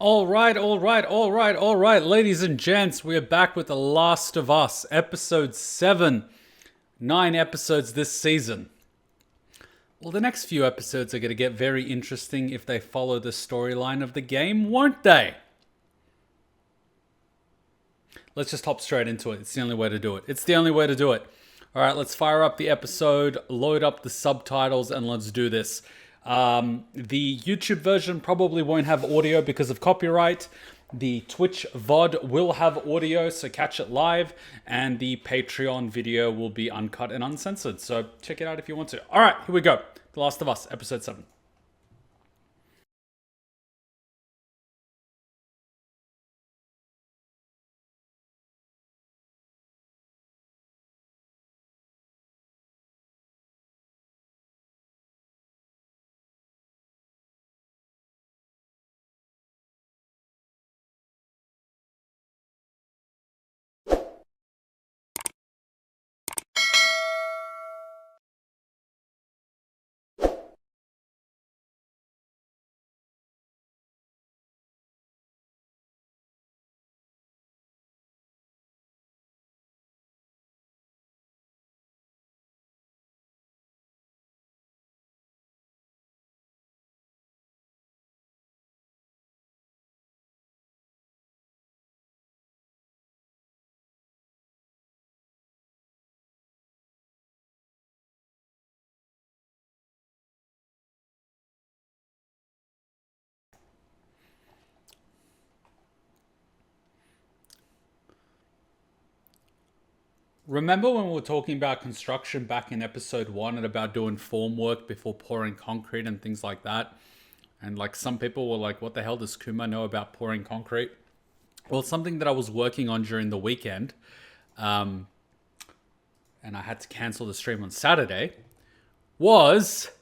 All right, ladies and gents, we are back with The Last of Us, episode 7. 9 episodes this season. Well, the next few episodes are going to get very interesting if they follow the storyline of the game, won't they? Let's just hop straight into it. It's the only way to do it. All right, let's fire up the episode, load up the subtitles, and let's do this. The YouTube version probably won't have audio because of copyright. The Twitch VOD will have audio, so catch it live. And the Patreon video will be uncut and uncensored. So check it out if you want to. All right, here we go. The Last of Us, episode 7. Remember when we were talking about construction back in episode 1 and about doing form work before pouring concrete and things like that? And like some people were like, what the hell does Kuma know about pouring concrete? Well, it's something that I was working on during the weekend. And I had to cancel the stream on Saturday. Was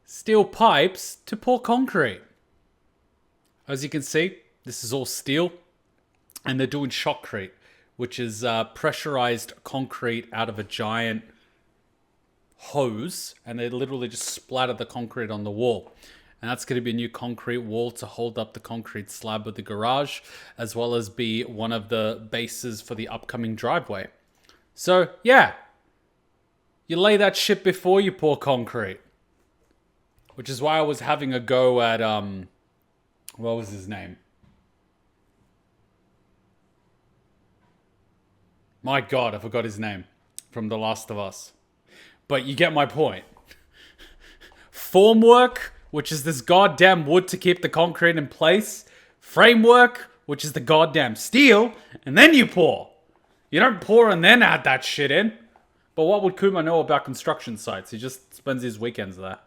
steel pipes to pour concrete. As you can see, this is all steel. And they're doing shotcrete, which is pressurized concrete out of a giant hose, and they literally just splatter the concrete on the wall. And that's going to be a new concrete wall to hold up the concrete slab of the garage, as well as be one of the bases for the upcoming driveway. So, yeah, you lay that shit before you pour concrete. Which is why I was having a go at, what was his name? My God, I forgot his name from The Last of Us. But you get my point. Formwork, which is this goddamn wood to keep the concrete in place. Framework, which is the goddamn steel. And then you pour. You don't pour and then add that shit in. But what would Kuma know about construction sites? He just spends his weekends there.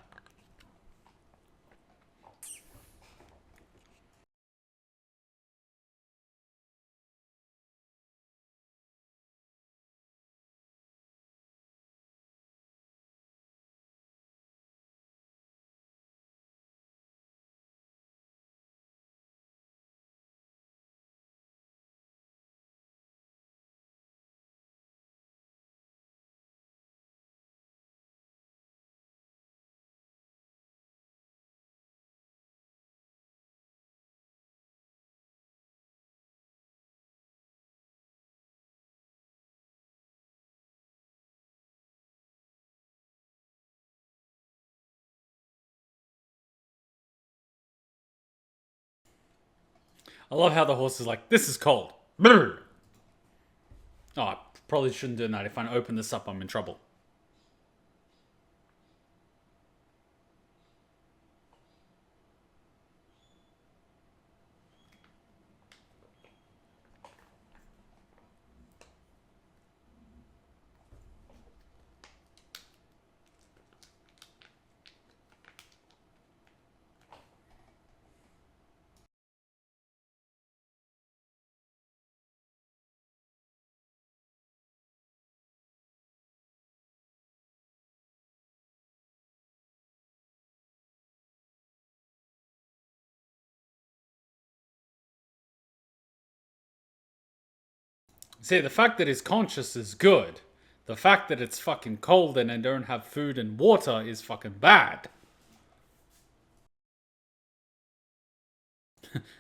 I love how the horse is like, this is cold. Brr. Oh, I probably shouldn't do that. If I open this up, I'm in trouble. See, the fact that it's conscious is good. The fact that it's fucking cold and they don't have food and water is fucking bad.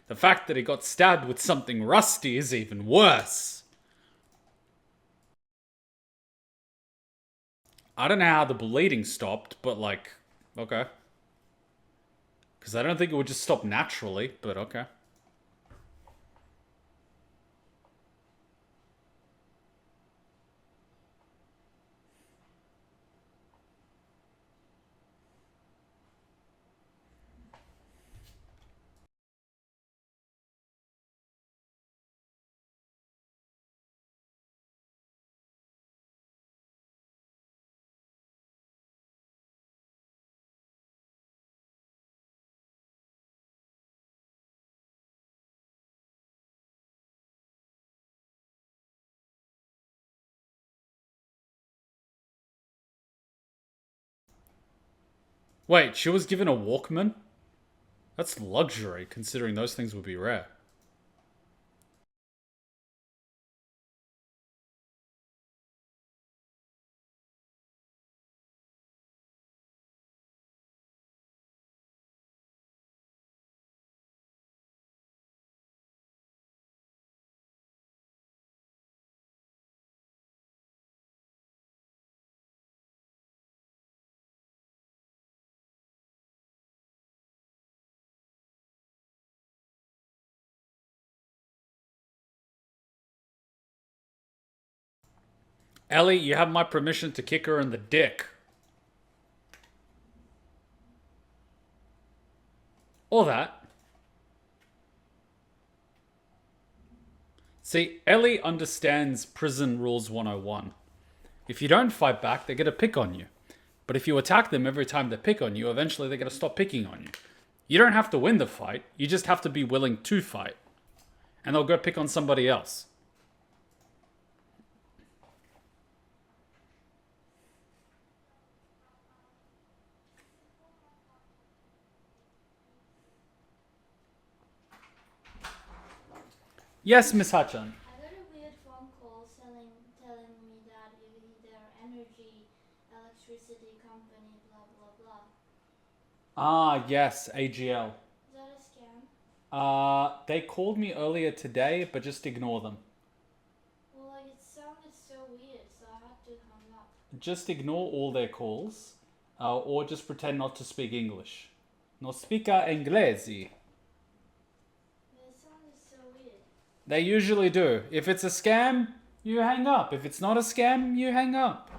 The fact that he got stabbed with something rusty is even worse. I don't know how the bleeding stopped, but like, okay. Because I don't think it would just stop naturally, but okay. Wait, she was given a Walkman? That's luxury, considering those things would be rare. Ellie, you have my permission to kick her in the dick. Or that. See, Ellie understands Prison Rules 101. If you don't fight back, they're gonna pick on you. But if you attack them every time they pick on you, eventually they're gonna stop picking on you. You don't have to win the fight, you just have to be willing to fight. And they'll go pick on somebody else. Yes, Miss Hutchin. I got a weird phone call telling me that their energy, electricity company, blah blah blah. Ah, yes, AGL. Is that a scam? They called me earlier today, but just ignore them. Well, like it sounded so weird, so I had to hang up. Just ignore all their calls, or just pretend not to speak English. No speaka inglesi. But it sounded so weird. They usually do. If it's a scam, you hang up. If it's not a scam, you hang up.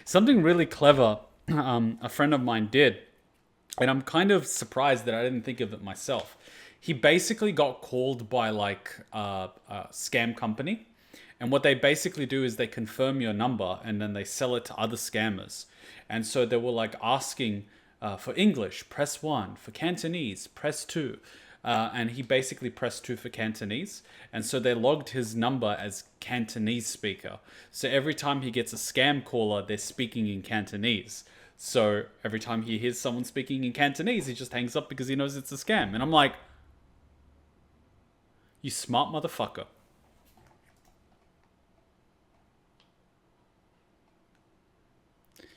Something really clever a friend of mine did, and I'm kind of surprised that I didn't think of it myself. He basically got called by like a scam company, and what they basically do is they confirm your number and then they sell it to other scammers. And so they were like asking for English, press 1, for Cantonese, press 2. And he basically pressed 2 for Cantonese. And so they logged his number as Cantonese speaker. So every time he gets a scam caller, they're speaking in Cantonese. So every time he hears someone speaking in Cantonese, he just hangs up because he knows it's a scam. And I'm like, you smart motherfucker.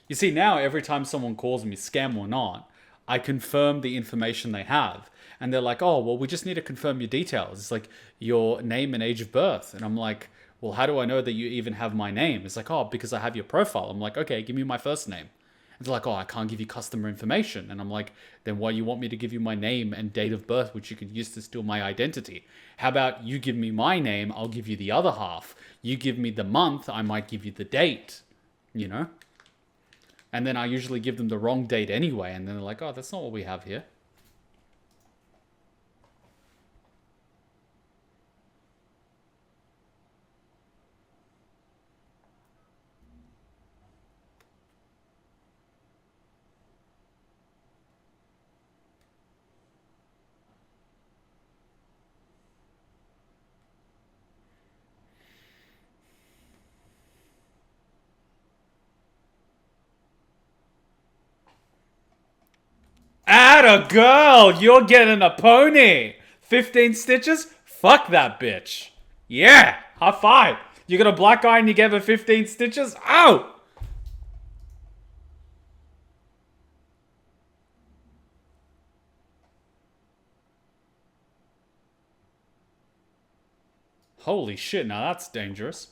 You see, now every time someone calls me, scam or not, I confirm the information they have. And they're like, oh, well, we just need to confirm your details. It's like your name and age of birth. And I'm like, well, how do I know that you even have my name? It's like, oh, because I have your profile. I'm like, okay, give me my first name. And they're like, oh, I can't give you customer information. And I'm like, then why do you want me to give you my name and date of birth, which you can use to steal my identity? How about you give me my name, I'll give you the other half. You give me the month, I might give you the date, you know? And then I usually give them the wrong date anyway. And then they're like, oh, that's not what we have here. Atta girl, you're getting a pony. 15 stitches? Fuck that bitch. Yeah, high five. You got a black eye and you gave her 15 stitches? Oh! Holy shit, now that's dangerous.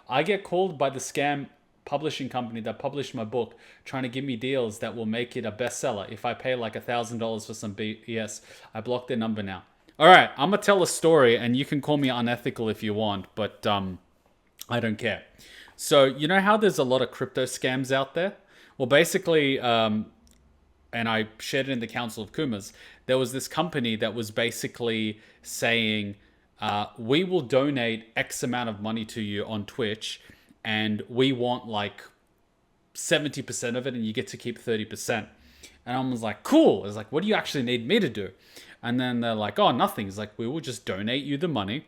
I get called by the scam publishing company that published my book trying to give me deals that will make it a bestseller. If I pay like $1,000 for some BS, I blocked their number now. All right, I'm gonna tell a story, and you can call me unethical if you want, but I don't care. So you know how there's a lot of crypto scams out there? Well, basically, and I shared it in the Council of Kumas, there was this company that was basically saying, we will donate X amount of money to you on Twitch, and we want like 70% of it, and you get to keep 30%. And I was like, cool. I was like, what do you actually need me to do? And then they're like, oh, nothing. It's like, we will just donate you the money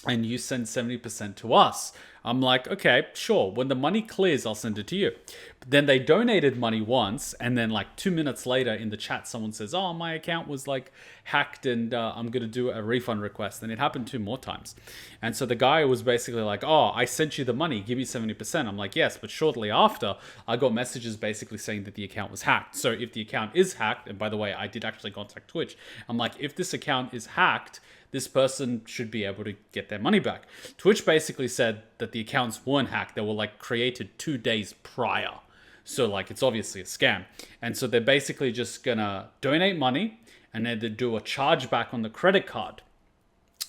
and you send 70% to us. I'm like, okay, sure. When the money clears, I'll send it to you. But then they donated money once, and then like 2 minutes later in the chat, someone says, oh, my account was like hacked, and I'm going to do a refund request. And it happened 2 more times. And so the guy was basically like, oh, I sent you the money, give me 70%. I'm like, yes, but shortly after, I got messages basically saying that the account was hacked. So if the account is hacked, and by the way, I did actually contact Twitch, I'm like, if this account is hacked, this person should be able to get their money back. Twitch basically said that the accounts weren't hacked. They were like created 2 days prior. So like it's obviously a scam. And so they're basically just gonna donate money and then they do a chargeback on the credit card.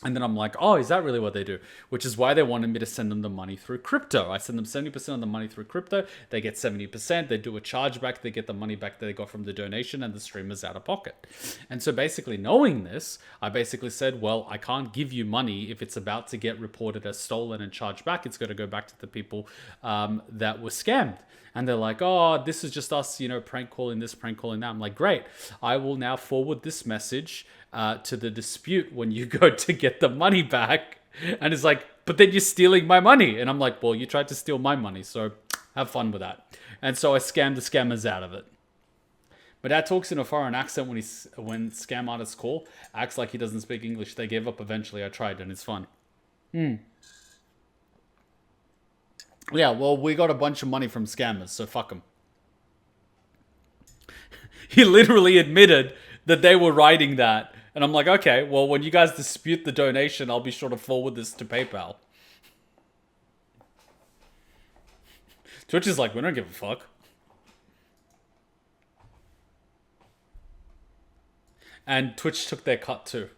And then I'm like, oh, is that really what they do? Which is why they wanted me to send them the money through crypto. I send them 70% of the money through crypto. They get 70%. They do a chargeback. They get the money back that they got from the donation, and the streamer's out of pocket. And so basically knowing this, I basically said, well, I can't give you money if it's about to get reported as stolen and charged back. It's going to go back to the people that were scammed. And they're like, oh, this is just us, prank calling this, prank calling that. I'm like, great. I will now forward this message to the dispute when you go to get the money back. And it's like, but then you're stealing my money. And I'm like, well, you tried to steal my money, so have fun with that. And so I scammed the scammers out of it. My dad talks in a foreign accent when scam artists call, acts like he doesn't speak English. They gave up eventually. I tried, and it's fun. Yeah, well, we got a bunch of money from scammers, so fuck them. He literally admitted that they were writing that. And I'm like, okay, well, when you guys dispute the donation, I'll be sure to forward this to PayPal. Twitch is like, we don't give a fuck. And Twitch took their cut too.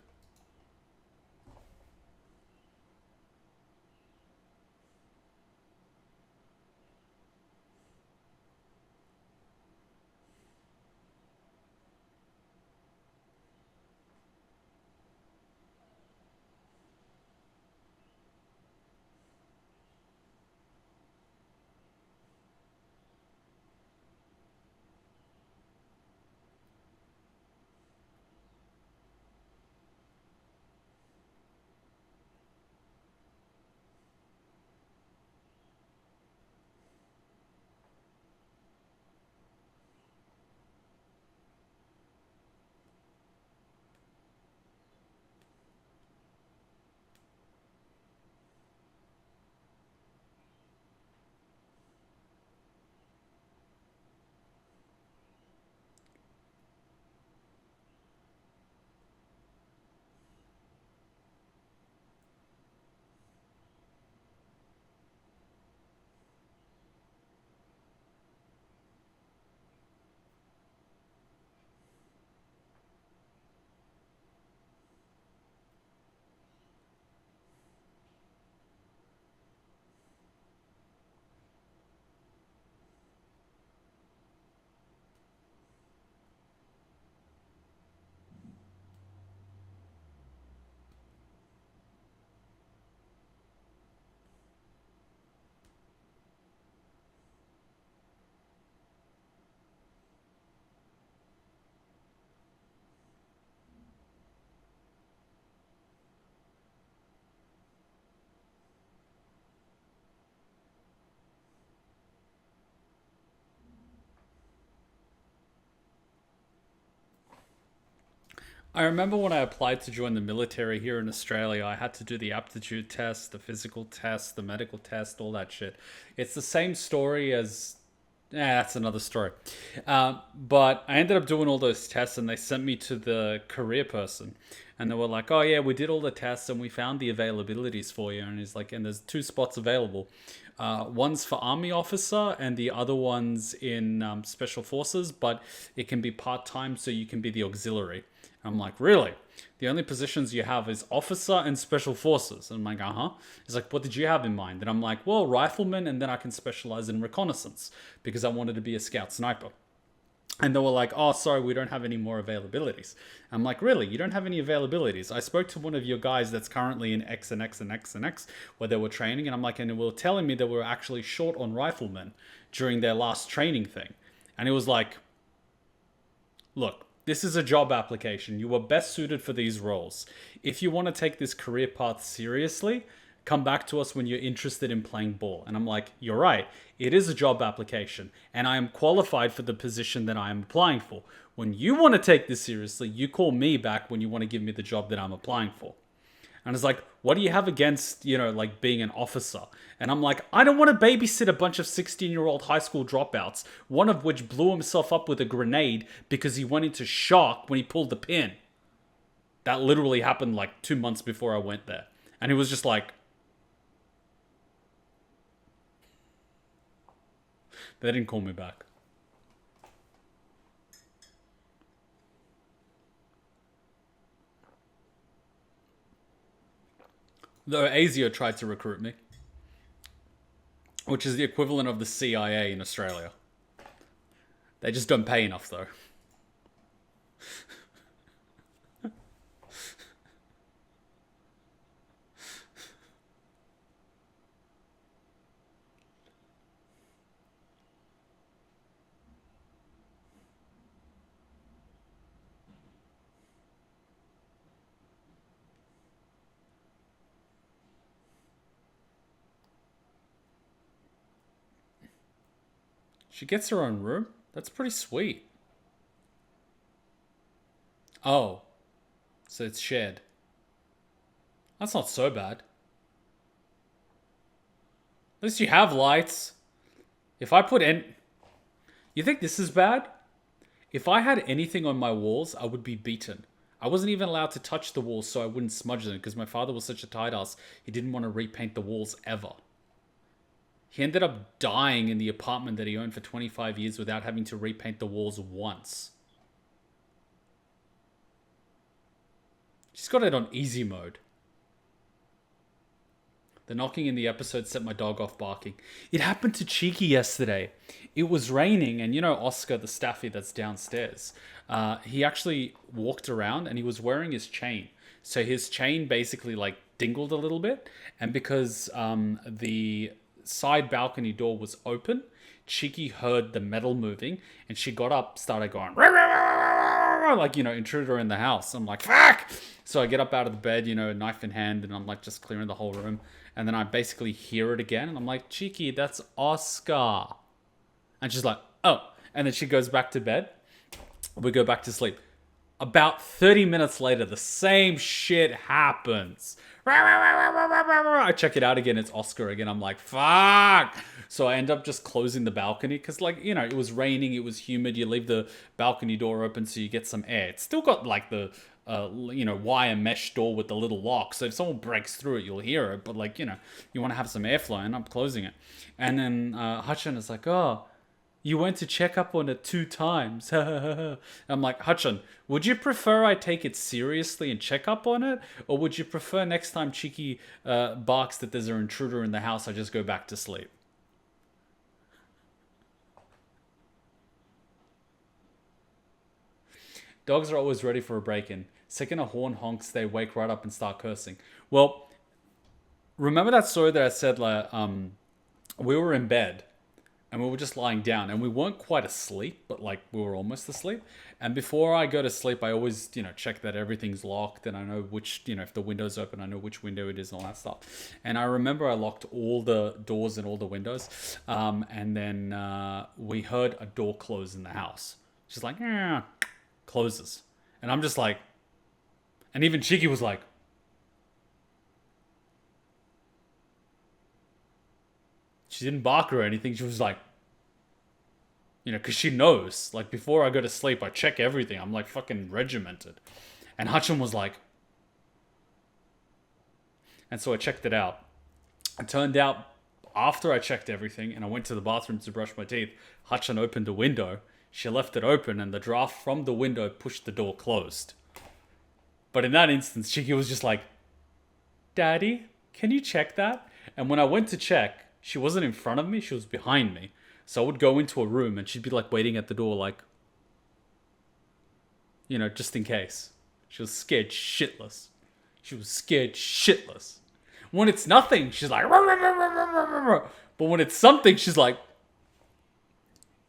I remember when I applied to join the military here in Australia, I had to do the aptitude test, the physical test, the medical test, all that shit. It's the same story as That's another story. But I ended up doing all those tests, and they sent me to the career person, and they were like, "Oh yeah, we did all the tests, and we found the availabilities for you." And he's like, "And there's two spots available. One's for army officer, and the other one's in special forces, but it can be part time, so you can be the auxiliary." I'm like, "Really? The only positions you have is officer and special forces." And I'm like, "Uh-huh." He's like, "What did you have in mind?" And I'm like, "Well, rifleman, and then I can specialize in reconnaissance because I wanted to be a scout sniper." And they were like, "Oh, sorry, we don't have any more availabilities." I'm like, "Really? You don't have any availabilities?" I spoke to one of your guys that's currently in X and X and X and X where they were training, and I'm like, and they were telling me they were actually short on riflemen during their last training thing. And it was like, "Look, this is a job application. You are best suited for these roles. If you want to take this career path seriously, come back to us when you're interested in playing ball." And I'm like, "You're right. It is a job application, and I am qualified for the position that I am applying for. When you want to take this seriously, you call me back when you want to give me the job that I'm applying for." And it's like, "What do you have against, like being an officer?" And I'm like, "I don't want to babysit a bunch of 16-year-old high school dropouts, one of which blew himself up with a grenade because he went into shock when he pulled the pin." That literally happened like 2 months before I went there. And he was just like, they didn't call me back. Though ASIO tried to recruit me, which is the equivalent of the CIA in Australia. They just don't pay enough, though. She gets her own room? That's pretty sweet. Oh, so it's shared. That's not so bad. At least you have lights. If I put in. You think this is bad? If I had anything on my walls, I would be beaten. I wasn't even allowed to touch the walls so I wouldn't smudge them because my father was such a tight ass, he didn't want to repaint the walls ever. He ended up dying in the apartment that he owned for 25 years without having to repaint the walls once. She's got it on easy mode. The knocking in the episode set my dog off barking. It happened to Cheeky yesterday. It was raining, and Oscar, the staffy that's downstairs, he actually walked around and he was wearing his chain. So his chain basically like dingled a little bit, and because the side balcony door was open, Cheeky heard the metal moving, and she got up, started going like intruder in the house. I'm like, fuck. So I get up out of the bed, knife in hand, and I'm like just clearing the whole room. And then I basically hear it again, and I'm like, Cheeky, that's Oscar. And she's like, oh. And then she goes back to bed. We go back to sleep. About 30 minutes later, the same shit happens. I check it out again. It's Oscar again. I'm like, fuck. So I end up just closing the balcony because, it was raining. It was humid. You leave the balcony door open so you get some air. It's still got like the, wire mesh door with the little lock. So if someone breaks through it, you'll hear it. But you want to have some airflow, and I'm closing it. And then Hutchin is like, oh, you went to check up on it 2 times. I'm like, Hutchin, would you prefer I take it seriously and check up on it? Or would you prefer next time Cheeky barks that there's an intruder in the house, I just go back to sleep? Dogs are always ready for a break-in. Second a horn honks, they wake right up and start cursing. Well, remember that story that I said, we were in bed and we were just lying down and we weren't quite asleep, but we were almost asleep. And before I go to sleep, I always, check that everything's locked and I know which, if the window's open, I know which window it is and all that stuff. And I remember I locked all the doors and all the windows. And then we heard a door close in the house. She's like, yeah, closes. And I'm just like, and even Cheeky was like, she didn't bark or anything. She was like, You know, because she knows. Like, before I go to sleep, I check everything. I'm like fucking regimented. And Hutchin was like, and so I checked it out. It turned out, after I checked everything and I went to the bathroom to brush my teeth, Hutchin opened a window. She left it open and the draft from the window pushed the door closed. But in that instance, Cheeky was just like, Daddy, can you check that? And when I went to check, she wasn't in front of me, she was behind me. So I would go into a room and she'd be like waiting at the door, like, you know, just in case. She was scared shitless. She was scared shitless. When it's nothing, she's like, "Rah, rah, rah, rah, rah, rah, rah." But when it's something, she's like,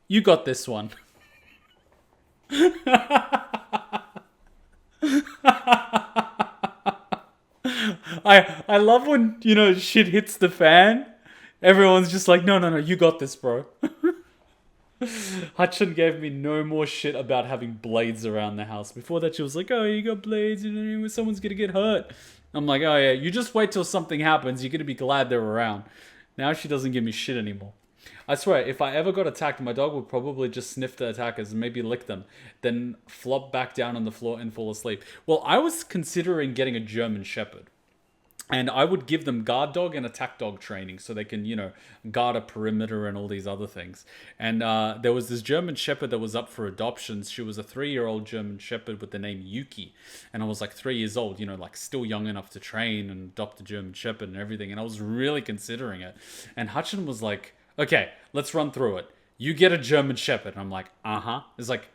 you got this one. I love when, you know, shit hits the fan. Everyone's just like, no, you got this, bro. Hutchin gave me no more shit about having blades around the house. Before that, she was like, oh, you got blades, and someone's gonna get hurt. I'm like, oh yeah, you just wait till something happens. You're gonna be glad they're around. Now she doesn't give me shit anymore. I swear, if I ever got attacked, my dog would probably just sniff the attackers and maybe lick them, then flop back down on the floor and fall asleep. Well, I was considering getting a German Shepherd. And I would give them guard dog and attack dog training so they can, you know, guard a perimeter and all these other things. And there was this German Shepherd that was up for adoptions. She was a 3-year-old German Shepherd with the name Yuki. And I was like 3 years old, you know, like still young enough to train and adopt a German Shepherd and everything. And I was really considering it. And Hutchin was like, okay, let's run through it. You get a German Shepherd. And I'm like, uh-huh. It's like,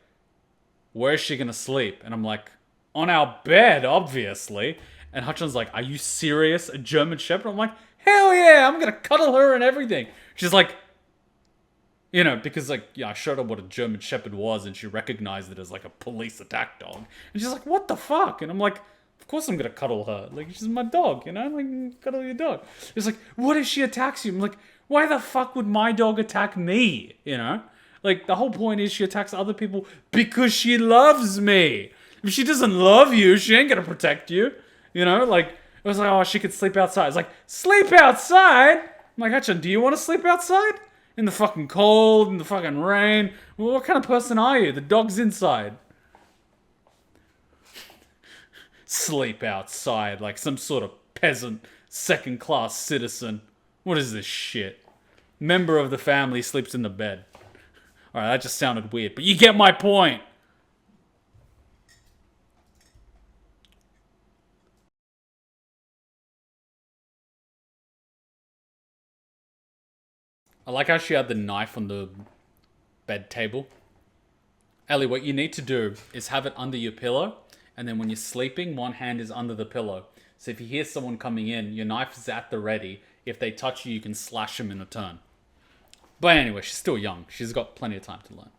where's she going to sleep? And I'm like, on our bed, obviously. And Hutchin's like, are you serious? A German Shepherd? I'm like, hell yeah, I'm going to cuddle her and everything. She's like, you know, because like, yeah, I showed her what a German Shepherd was and she recognized it as like a police attack dog. And she's like, what the fuck? And I'm like, of course I'm going to cuddle her. Like, she's my dog, you know? Like, cuddle your dog. It's like, what if she attacks you? I'm like, why the fuck would my dog attack me? You know? Like, the whole point is she attacks other people because she loves me. If she doesn't love you, she ain't going to protect you. You know, like, it was like, oh, she could sleep outside. It's like, sleep outside? I'm like, Hutchin, do you want to sleep outside? In the fucking cold, in the fucking rain? Well, what kind of person are you? The dog's inside. Sleep outside like some sort of peasant, second-class citizen. What is this shit? Member of the family sleeps in the bed. Alright, that just sounded weird, but you get my point. I like how she had the knife on the bed table. Ellie, what you need to do is have it under your pillow, and then when you're sleeping, one hand is under the pillow. So if you hear someone coming in, your knife is at the ready. If they touch you, you can slash them in a turn. But anyway, she's still young. She's got plenty of time to learn.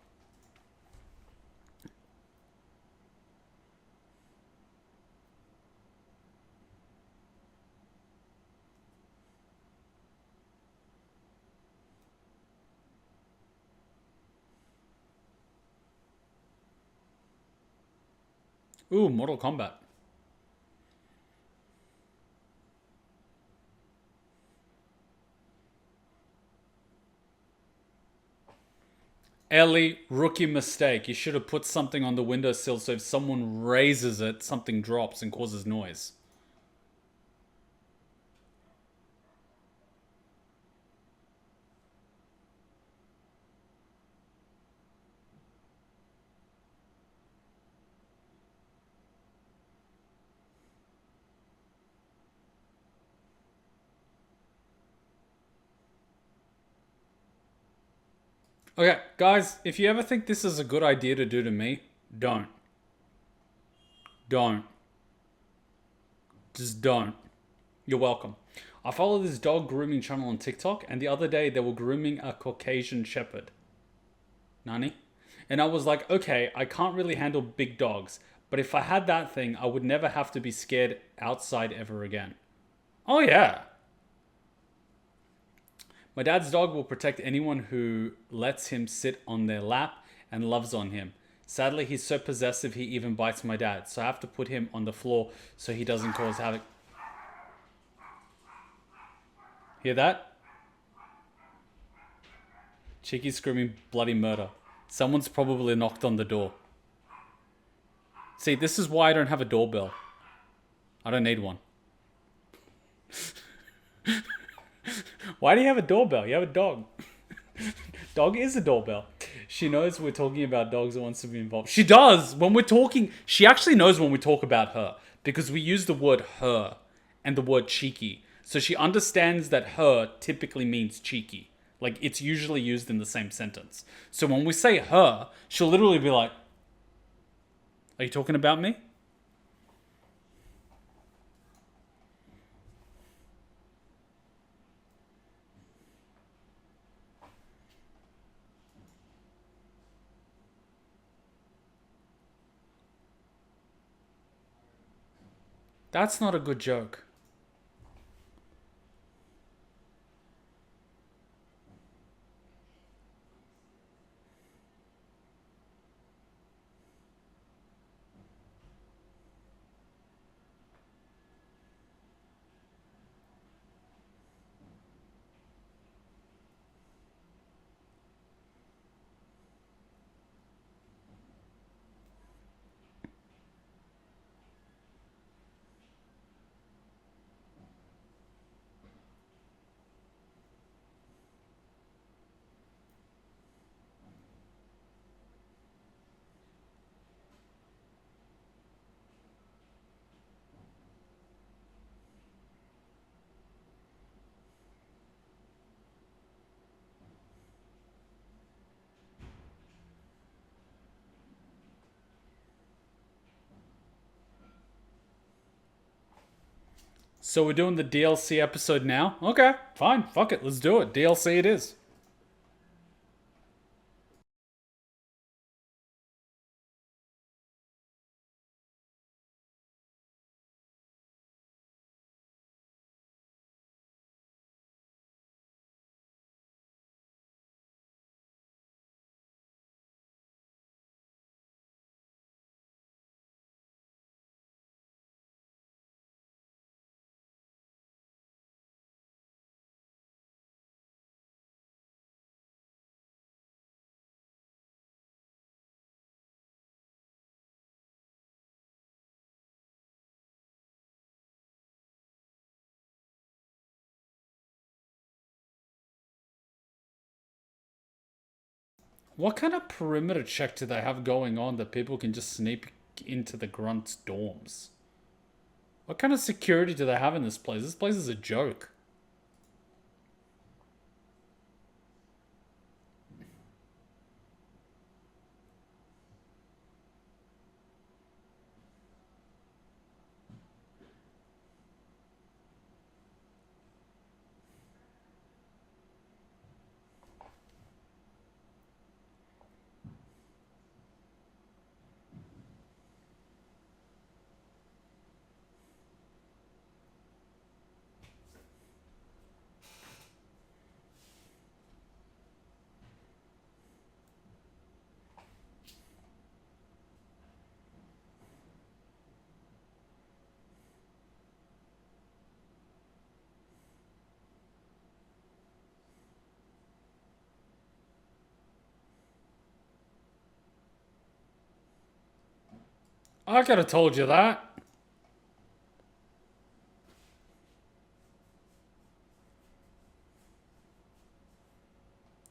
Ooh, Mortal Kombat. Ellie, rookie mistake. You should have put something on the windowsill so if someone raises it, something drops and causes noise. Okay, guys, if you ever think this is a good idea to do to me, don't. Don't. Just don't. You're welcome. I follow this dog grooming channel on TikTok, and the other day they were grooming a Caucasian Shepherd. Nani? And I was like, okay, I can't really handle big dogs, but if I had that thing, I would never have to be scared outside ever again. Oh, yeah. My dad's dog will protect anyone who lets him sit on their lap and loves on him. Sadly, he's so possessive he even bites my dad, so I have to put him on the floor so he doesn't cause havoc. Hear that? Cheeky screaming bloody murder. Someone's probably knocked on the door. See, this is why I don't have a doorbell. I don't need one. Why do you have a doorbell? You have a dog. Dog is a doorbell. She knows we're talking about dogs and wants to be involved. She does! When we're talking, she actually knows when we talk about her. Because we use the word her and the word cheeky. So she understands that her typically means cheeky. Like, it's usually used in the same sentence. So when we say her, she'll literally be like, are you talking about me? That's not a good joke. So we're doing the DLC episode now? Okay, fine. Fuck it. Let's do it. DLC it is. What kind of perimeter check do they have going on that people can just sneak into the grunts' dorms? What kind of security do they have in this place? This place is a joke. I could have told you that.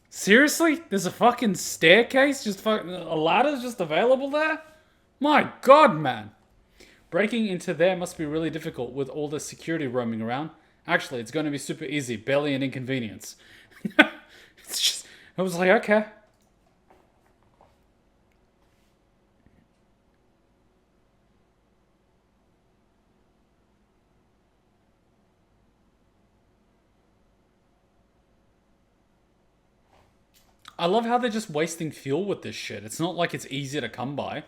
Seriously? There's a fucking staircase? Just fucking a ladder's just available there? My god, man. Breaking into there must be really difficult with all the security roaming around. Actually, it's going to be super easy, barely an inconvenience. It's just, I was like, okay. I love how they're just wasting fuel with this shit. It's not like it's easy to come by.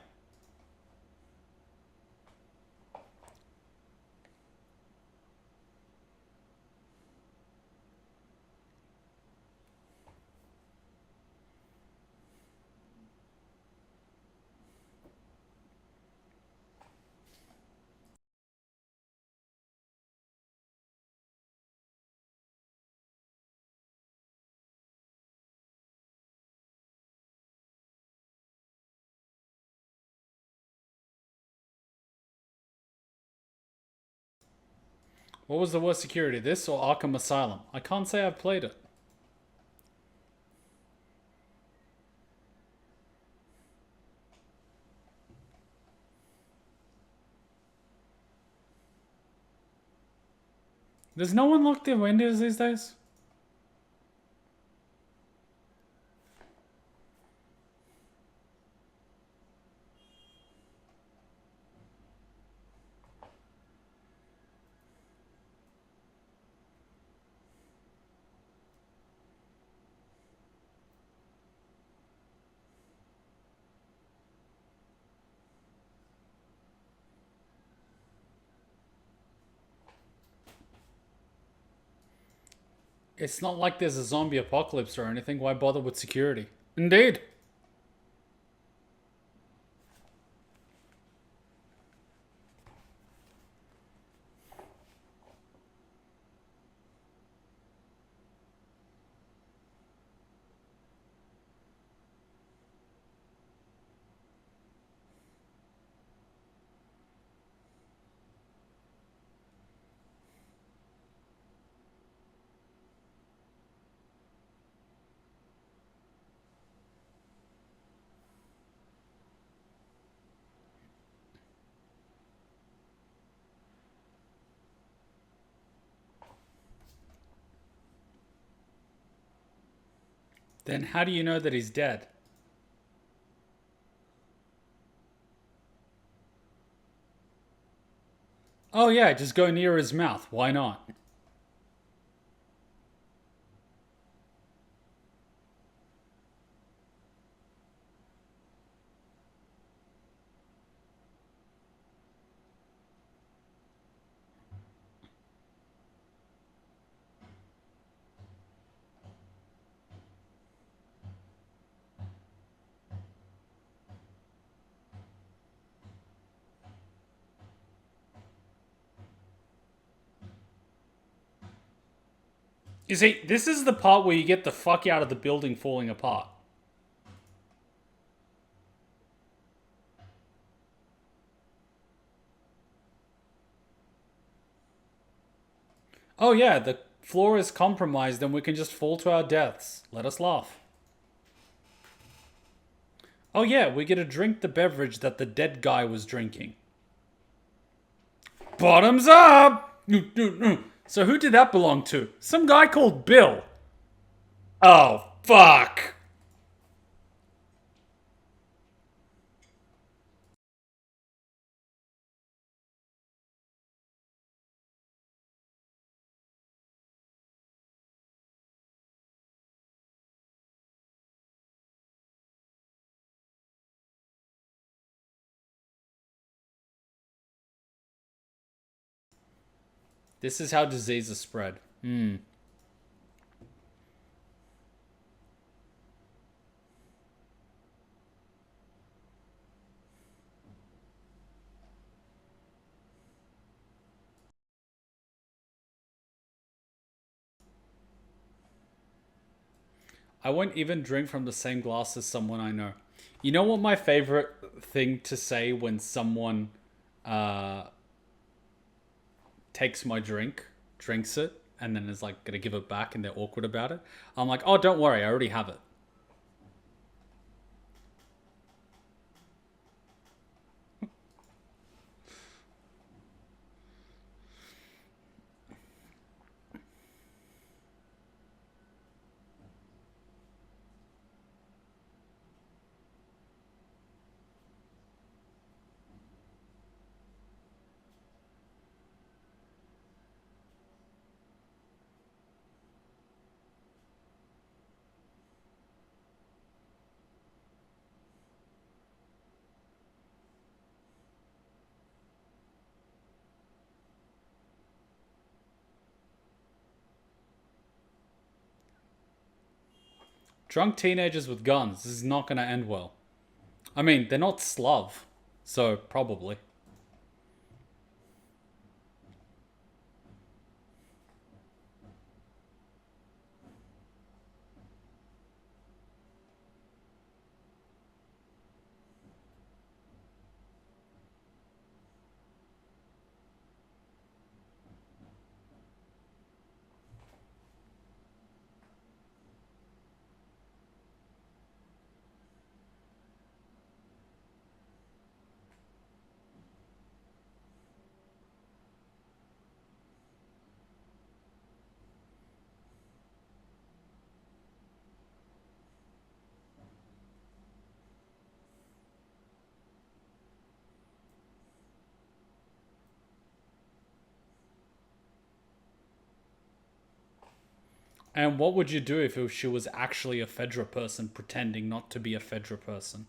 What was the worst security, this or Arkham Asylum? I can't say I've played it. Does no one lock their windows these days? It's not like there's a zombie apocalypse or anything. Why bother with security? Indeed. Then how do you know that he's dead? Oh yeah, just go near his mouth. Why not? You see, this is the part where you get the fuck out of the building falling apart. Oh yeah, the floor is compromised and we can just fall to our deaths. Let us laugh. Oh yeah, we get to drink the beverage that the dead guy was drinking. Bottoms up! So who did that belong to? Some guy called Bill. Oh, fuck. This is how diseases spread. I won't even drink from the same glass as someone I know. You know what my favorite thing to say when someone uh, takes my drink, drinks it, and then is like gonna give it back and they're awkward about it? I'm like, oh, don't worry, I already have it. Drunk teenagers with guns. This is not gonna end well. I mean, they're not Slav, so probably. And what would you do if she was actually a Fedra person pretending not to be a Fedra person?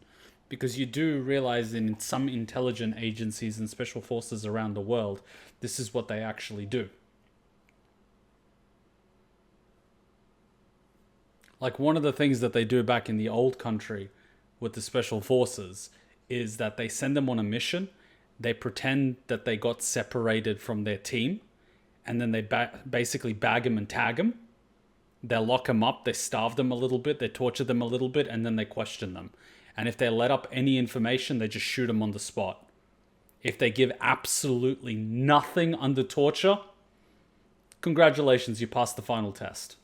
Because you do realize in some intelligent agencies and special forces around the world, this is what they actually do. Like one of the things that they do back in the old country with the special forces is that they send them on a mission. They pretend that they got separated from their team, and then they basically bag them and tag them. They lock them up, they starve them a little bit, they torture them a little bit, and then they question them. And if they let up any information, they just shoot them on the spot. If they give absolutely nothing under torture, congratulations, you passed the final test.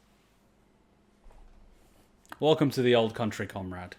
Welcome to the old country, comrade.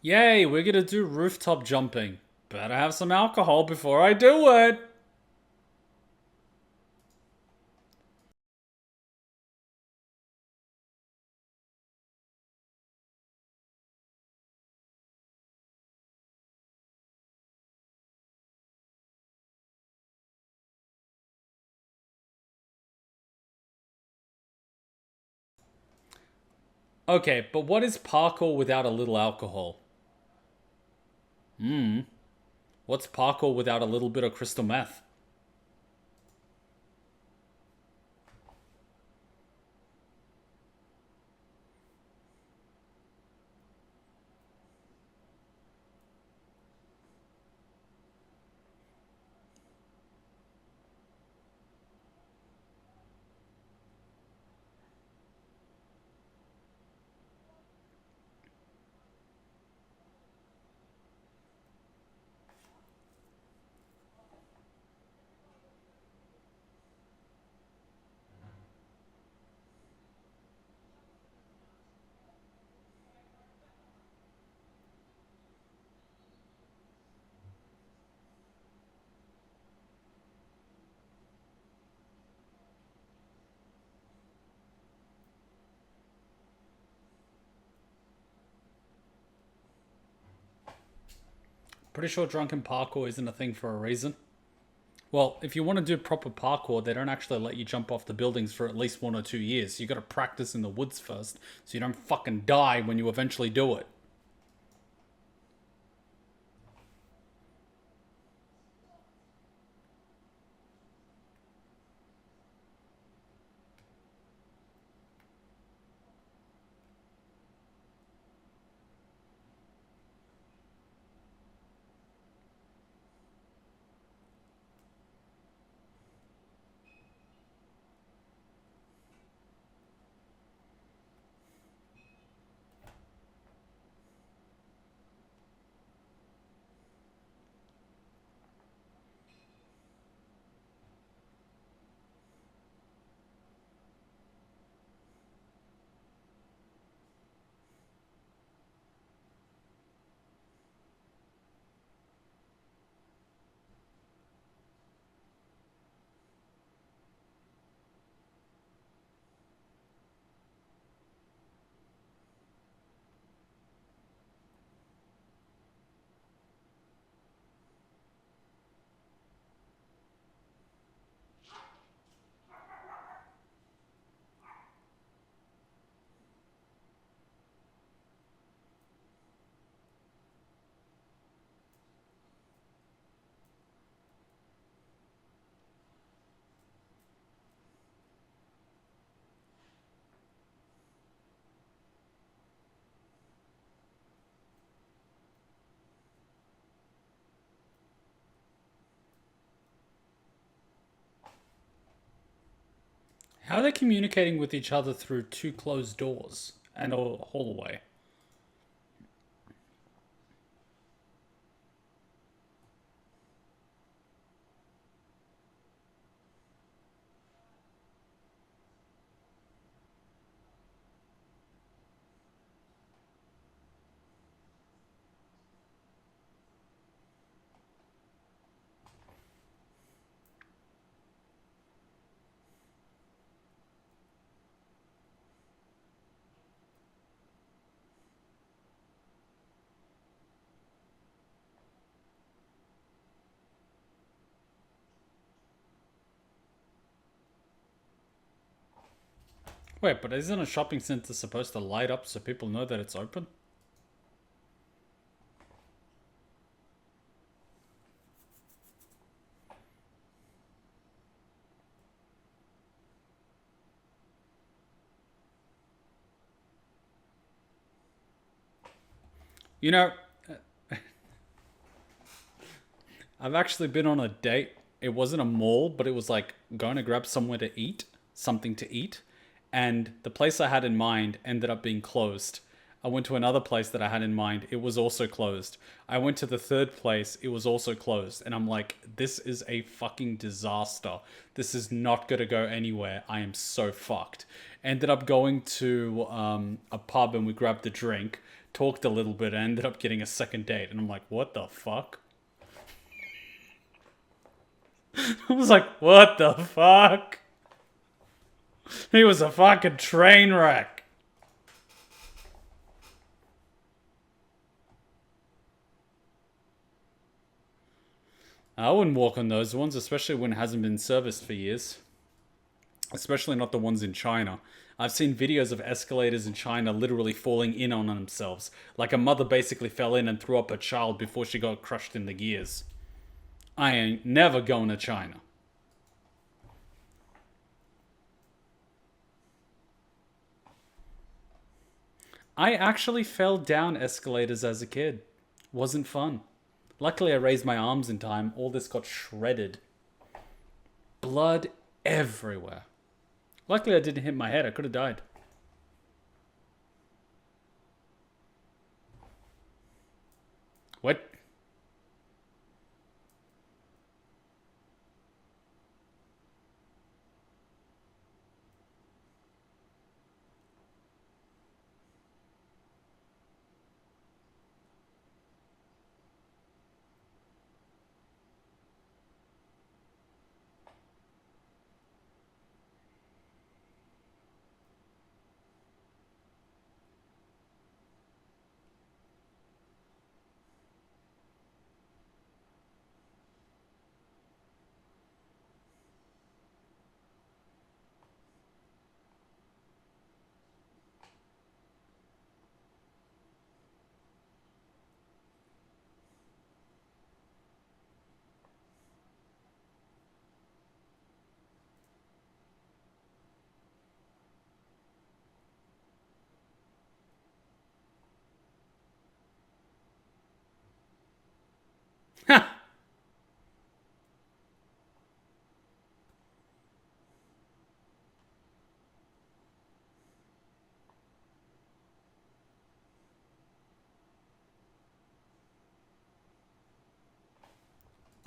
Yay, we're gonna do rooftop jumping. Better have some alcohol before I do it. Okay, but what is parkour without a little alcohol? What's parkour without a little bit of crystal meth? Pretty sure drunken parkour isn't a thing for a reason. Well, if you want to do proper parkour, they don't actually let you jump off the buildings for at least 1 or 2 years. You gotta practice in the woods first, so you don't fucking die when you eventually do it. How are they communicating with each other through two closed doors and a hallway? Wait, but isn't a shopping center supposed to light up so people know that it's open? You know, I've actually been on a date. It wasn't a mall, but it was like going to grab somewhere to eat, something to eat. And the place I had in mind ended up being closed. I went to another place that I had in mind. It was also closed. I went to the third place. It was also closed. And I'm like, this is a fucking disaster. This is not going to go anywhere. I am so fucked. Ended up going to a pub and we grabbed a drink, talked a little bit, and ended up getting a second date. And I'm like, what the fuck? I was like, what the fuck? He was a fucking train wreck. I wouldn't walk on those ones, especially when it hasn't been serviced for years. Especially not the ones in China. I've seen videos of escalators in China literally falling in on themselves. Like a mother basically fell in and threw up her child before she got crushed in the gears. I ain't never going to China. I actually fell down escalators as a kid. Wasn't fun. Luckily, I raised my arms in time. All this got shredded. Blood everywhere. Luckily, I didn't hit my head. I could have died. What?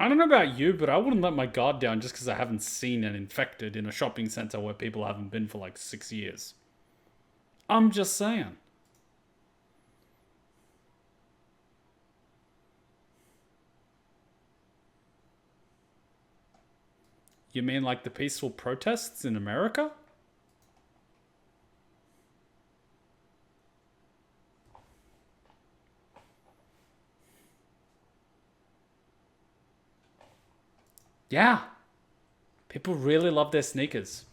I don't know about you, but I wouldn't let my guard down just because I haven't seen an infected in a shopping center where people haven't been for like 6 years. I'm just saying. You mean like the peaceful protests in America? Yeah. People really love their sneakers.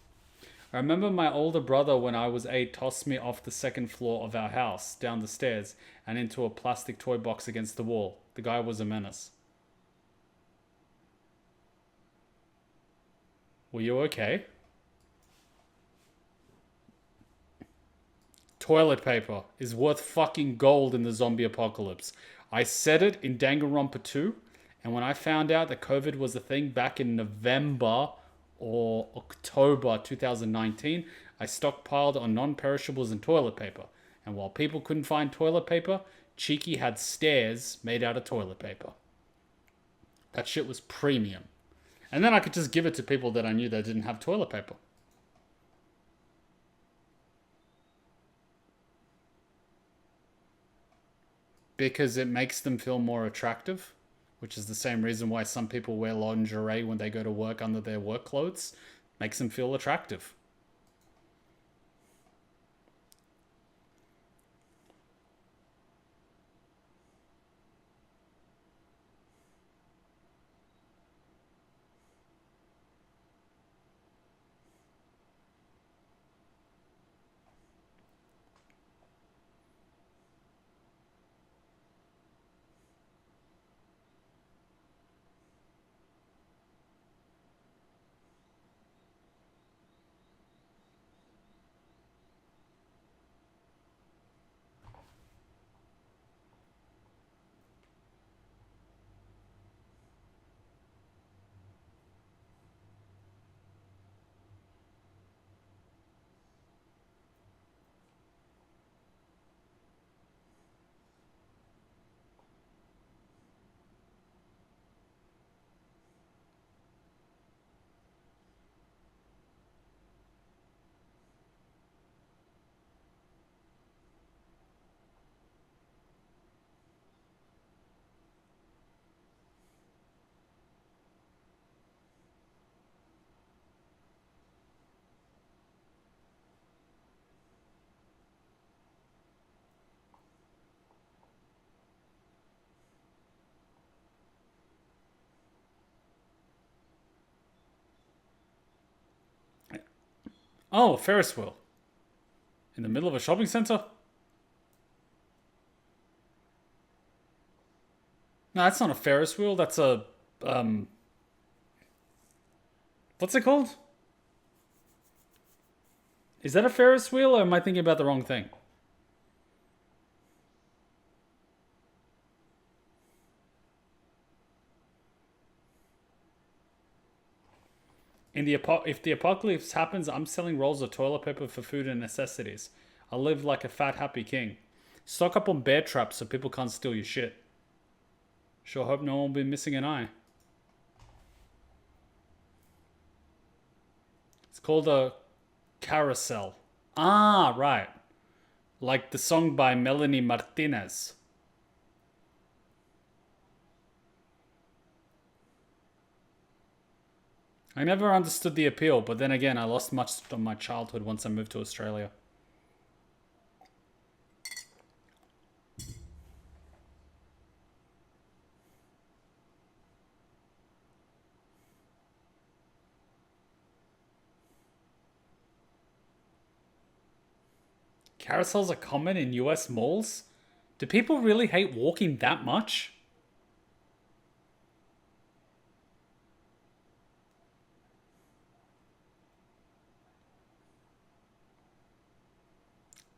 I remember my older brother, when I was 8, tossed me off the second floor of our house, down the stairs, and into a plastic toy box against the wall. The guy was a menace. Were you okay? Toilet paper is worth fucking gold in the zombie apocalypse. I said it in Danganronpa 2, and when I found out that COVID was a thing back in November or October 2019, I stockpiled on non-perishables and toilet paper. And while people couldn't find toilet paper, Cheeky had stairs made out of toilet paper. That shit was premium. And then I could just give it to people that I knew that didn't have toilet paper. Because it makes them feel more attractive, which is the same reason why some people wear lingerie when they go to work under their work clothes. Makes them feel attractive. Oh, a Ferris wheel. In the middle of a shopping center? No, that's not a Ferris wheel. That's a um. What's it called? Is that a Ferris wheel, or am I thinking about the wrong thing? If the apocalypse happens, I'm selling rolls of toilet paper for food and necessities. I live like a fat happy king. Stock up on bear traps so people can't steal your shit. Sure hope no one will be missing an eye. It's called a carousel. Ah, right. Like the song by Melanie Martinez. I never understood the appeal, but then again, I lost much of my childhood once I moved to Australia. Carousels are common in US malls? Do people really hate walking that much?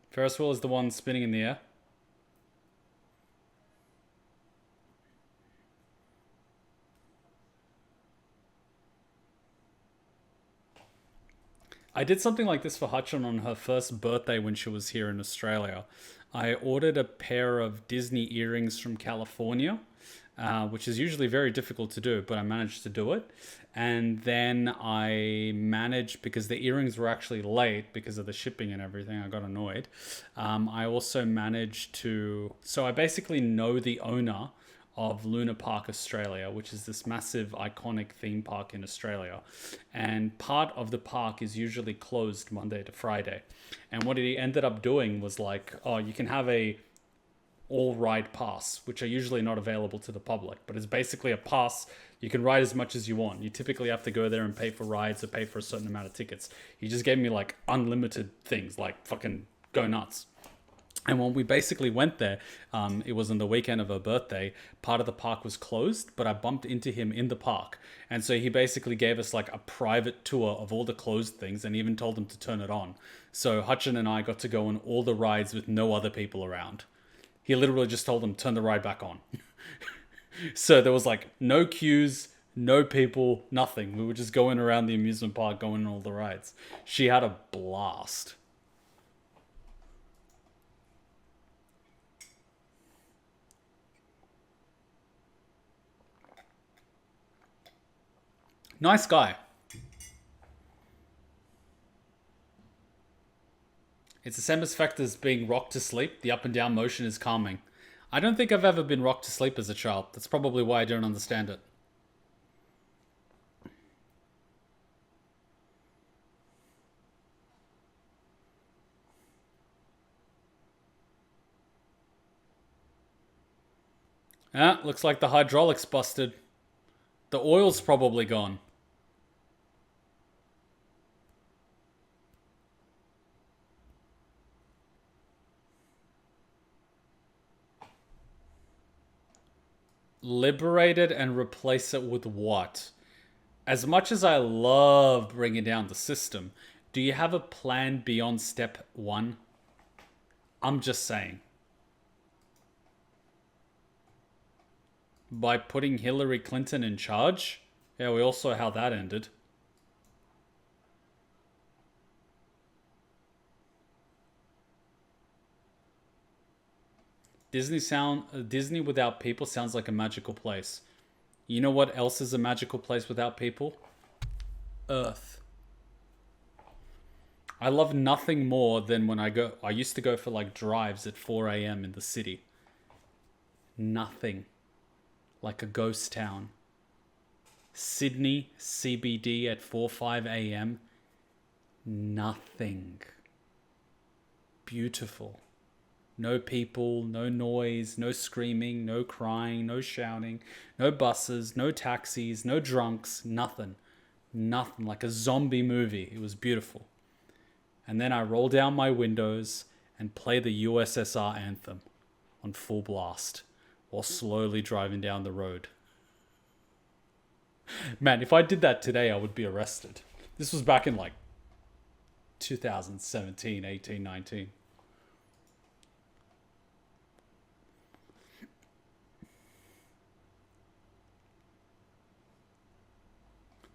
Ferris wheel is the one spinning in the air. I did something like this for Hutchin on her first birthday when she was here in Australia. I ordered a pair of Disney earrings from California, which is usually very difficult to do, but I managed to do it. And then I managed, because the earrings were actually late because of the shipping and everything, I got annoyed. I also managed to, so I basically know the owner of Luna Park Australia, which is this massive iconic theme park in Australia. And part of the park is usually closed Monday to Friday. And what he ended up doing was like, oh, you can have a all ride pass, which are usually not available to the public, but it's basically a pass. You can ride as much as you want. You typically have to go there and pay for rides or pay for a certain amount of tickets. He just gave me like unlimited things, like fucking go nuts. And when we basically went there, it was on the weekend of her birthday. Part of the park was closed, but I bumped into him in the park. And so he basically gave us like a private tour of all the closed things and even told them to turn it on. So Hutchin and I got to go on all the rides with no other people around. He literally just told them, turn the ride back on. So there was like no queues, no people, nothing. We were just going around the amusement park, going on all the rides. She had a blast. Nice guy. It's the same effect as being rocked to sleep. The up and down motion is calming. I don't think I've ever been rocked to sleep as a child. That's probably why I don't understand it. Ah, looks like the hydraulics busted. The oil's probably gone. Liberate it and replace it with what? As much as I love bringing down the system, do you have a plan beyond step one? I'm just saying. By putting Hillary Clinton in charge? Yeah, we all saw how that ended. Disney without people sounds like a magical place. You know what else is a magical place without people? Earth. I love nothing more than when I used to go for like drives at 4 a.m. in the city. Nothing. Like a ghost town. Sydney CBD at 4-5 a.m. Nothing. Beautiful. No people, no noise, no screaming, no crying, no shouting, no buses, no taxis, no drunks, nothing. Nothing. Like a zombie movie. It was beautiful. and then I roll down my windows and play the USSR anthem on full blast while slowly driving down the road. Man, if I did that today, I would be arrested. This was back in like 2017, 18, 19.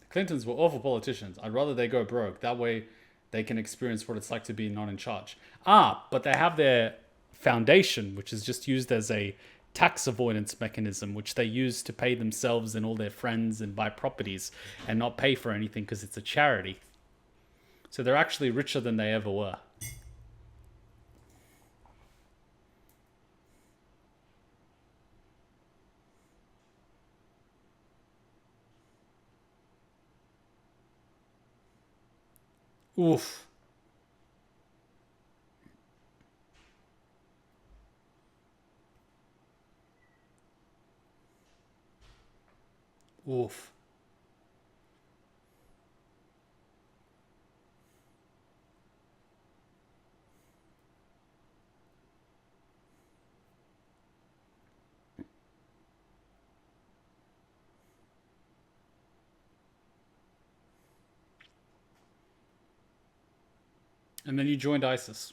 The Clintons were awful politicians. I'd rather they go broke. That way they can experience what it's like to be not in charge. But they have their foundation, which is just used as a tax avoidance mechanism, which they use to pay themselves and all their friends and buy properties and not pay for anything because it's a charity. So they're actually richer than they ever were. Oof. Oof. And then you joined ISIS.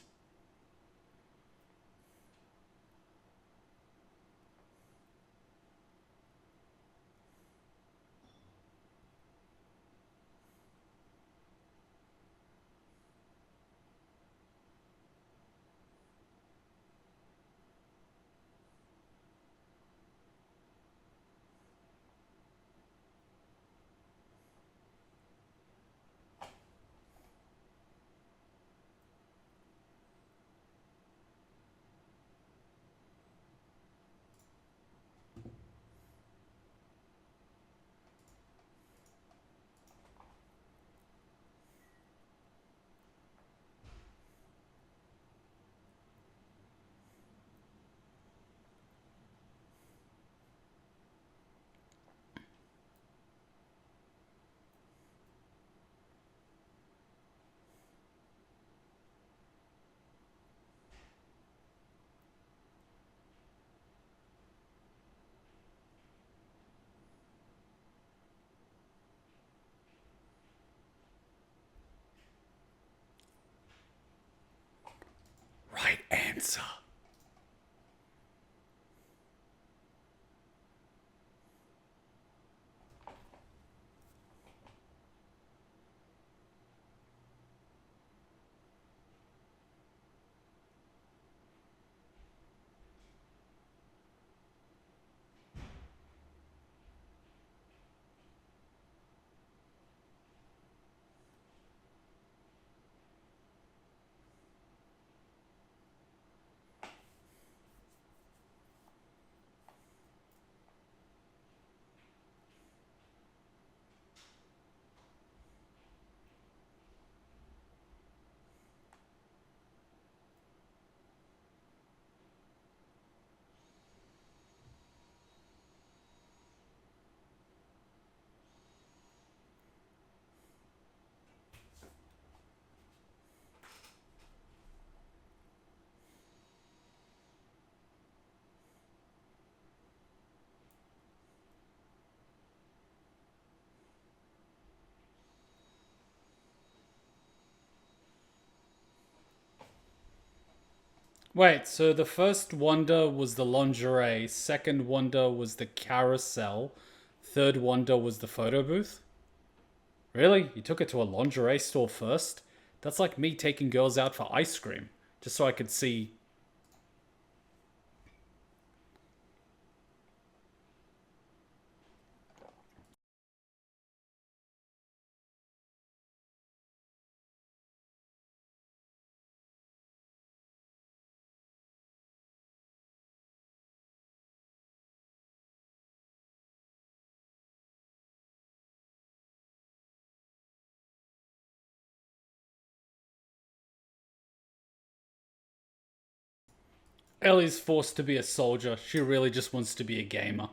Right answer. Wait, so the first wonder was the lingerie, second wonder was the carousel, third wonder was the photo booth? Really? You took it to a lingerie store first? That's like me taking girls out for ice cream, just so I could see. Ellie's forced to be a soldier. She really just wants to be a gamer.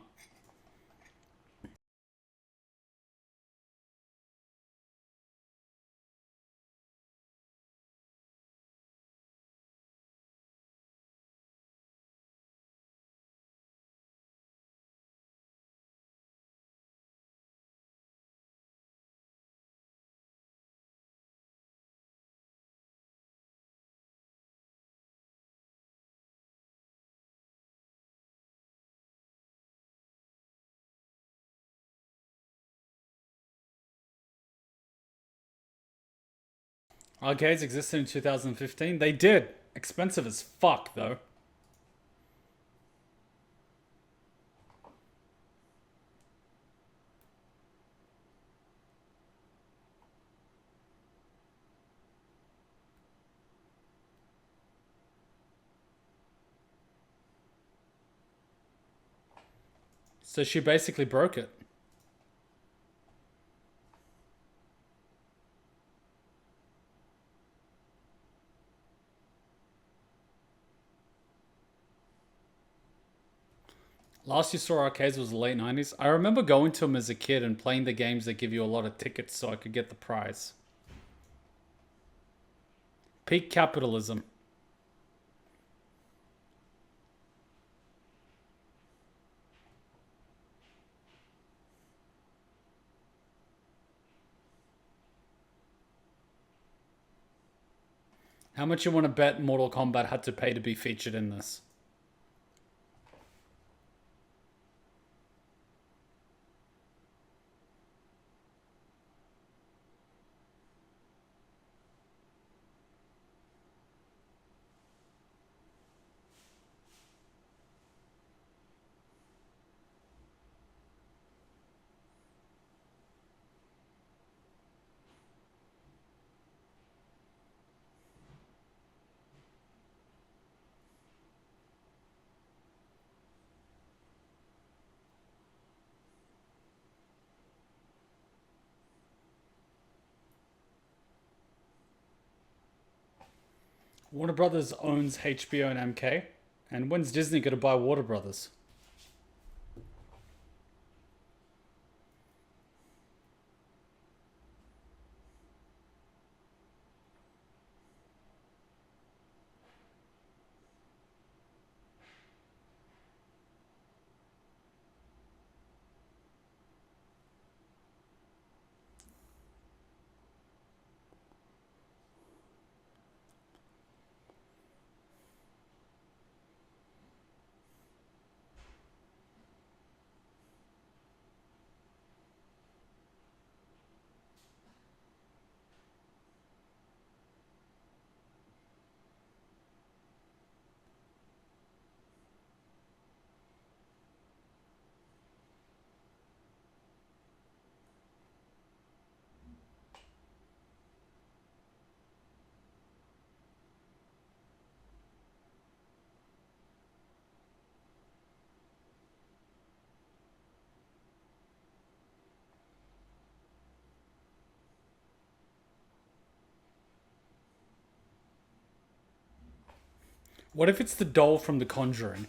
Arcades existed in 2015. They did. Expensive as fuck, though. So she basically broke it. Last you saw arcades was the late 90s. I remember going to them as a kid and playing the games that give you a lot of tickets so I could get the prize. Peak capitalism. How much you want to bet Mortal Kombat had to pay to be featured in this? Warner Brothers owns HBO and MK. And when's Disney going to buy Warner Brothers? What if it's the doll from The Conjuring?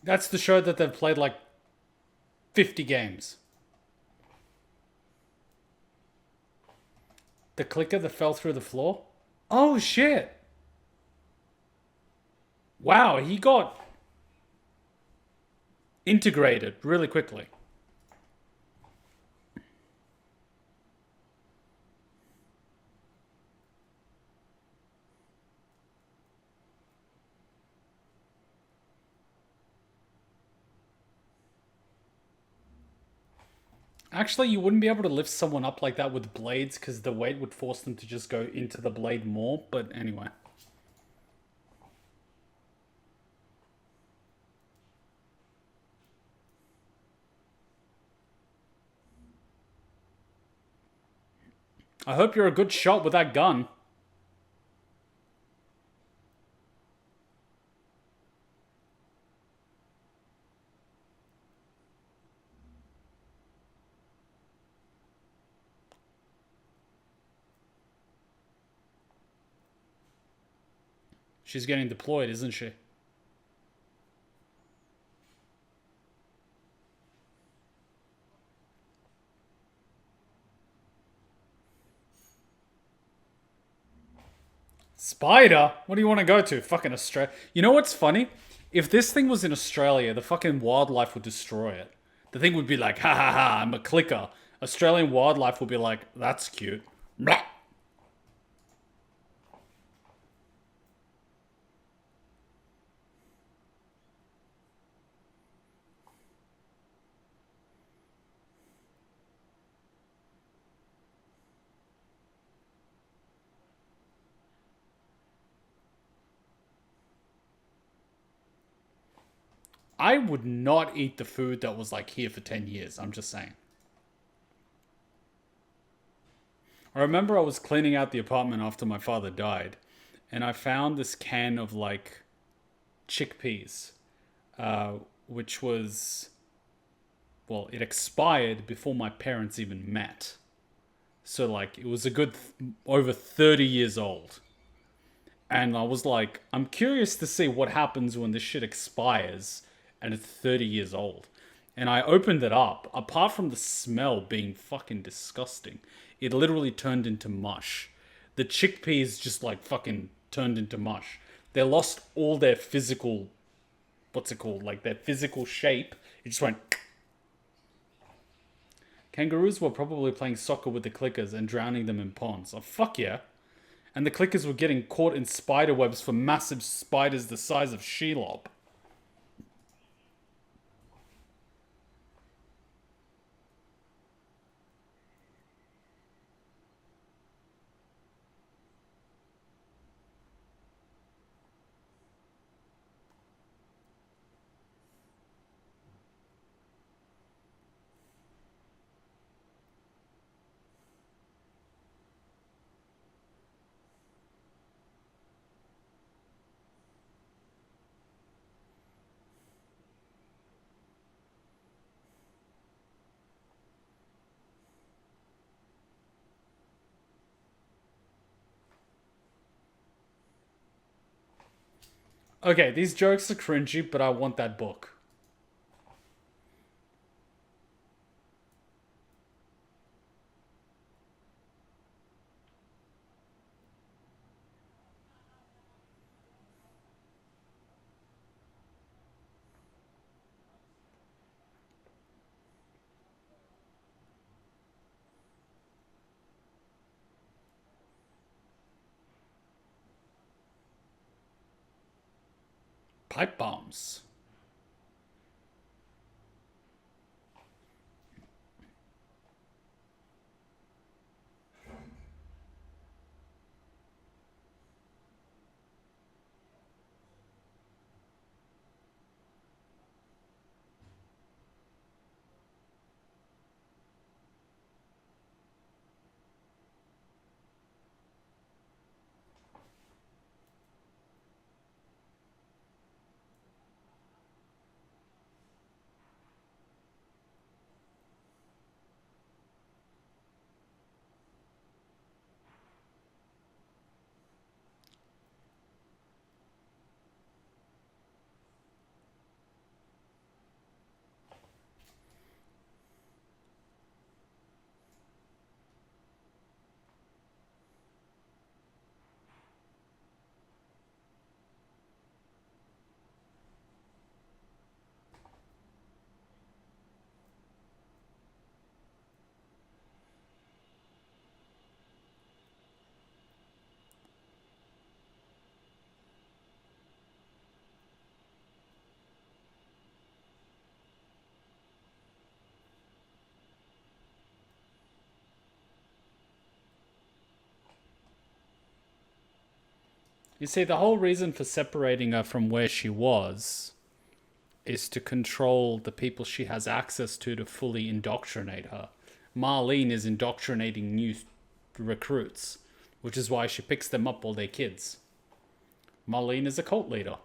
That's the show that they've played like 50 games. The clicker that fell through the floor? Oh shit. Wow, he got integrated really quickly. Actually, you wouldn't be able to lift someone up like that with blades because the weight would force them to just go into the blade more. But anyway. I hope you're a good shot with that gun. She's getting deployed, isn't she? Spider? What do you want to go to? Fucking Australia. You know what's funny? If this thing was in Australia, the fucking wildlife would destroy it. The thing would be like, ha ha ha, I'm a clicker. Australian wildlife will be like, that's cute. Blah. I would not eat the food that was like here for 10 years. I'm just saying. I remember I was cleaning out the apartment after my father died, and I found this can of like chickpeas, uh, which was, well, it expired before my parents even met. So, like, it was a good over 30 years old. And I was like, I'm curious to see what happens when this shit expires and it's 30 years old. And I opened it up. Apart from the smell being fucking disgusting, it literally turned into mush. The chickpeas just like fucking turned into mush. They lost all their physical, what's it called? Like their physical shape. It just went. Kangaroos were probably playing soccer with the clickers and drowning them in ponds. Oh, fuck yeah. And the clickers were getting caught in spider webs for massive spiders the size of Shelob. Okay, these jokes are cringy, but I want that book. Pipe bombs. You see, the whole reason for separating her from where she was is to control the people she has access to fully indoctrinate her. Marlene is indoctrinating new recruits, which is why she picks them up while they're kids. Marlene is a cult leader.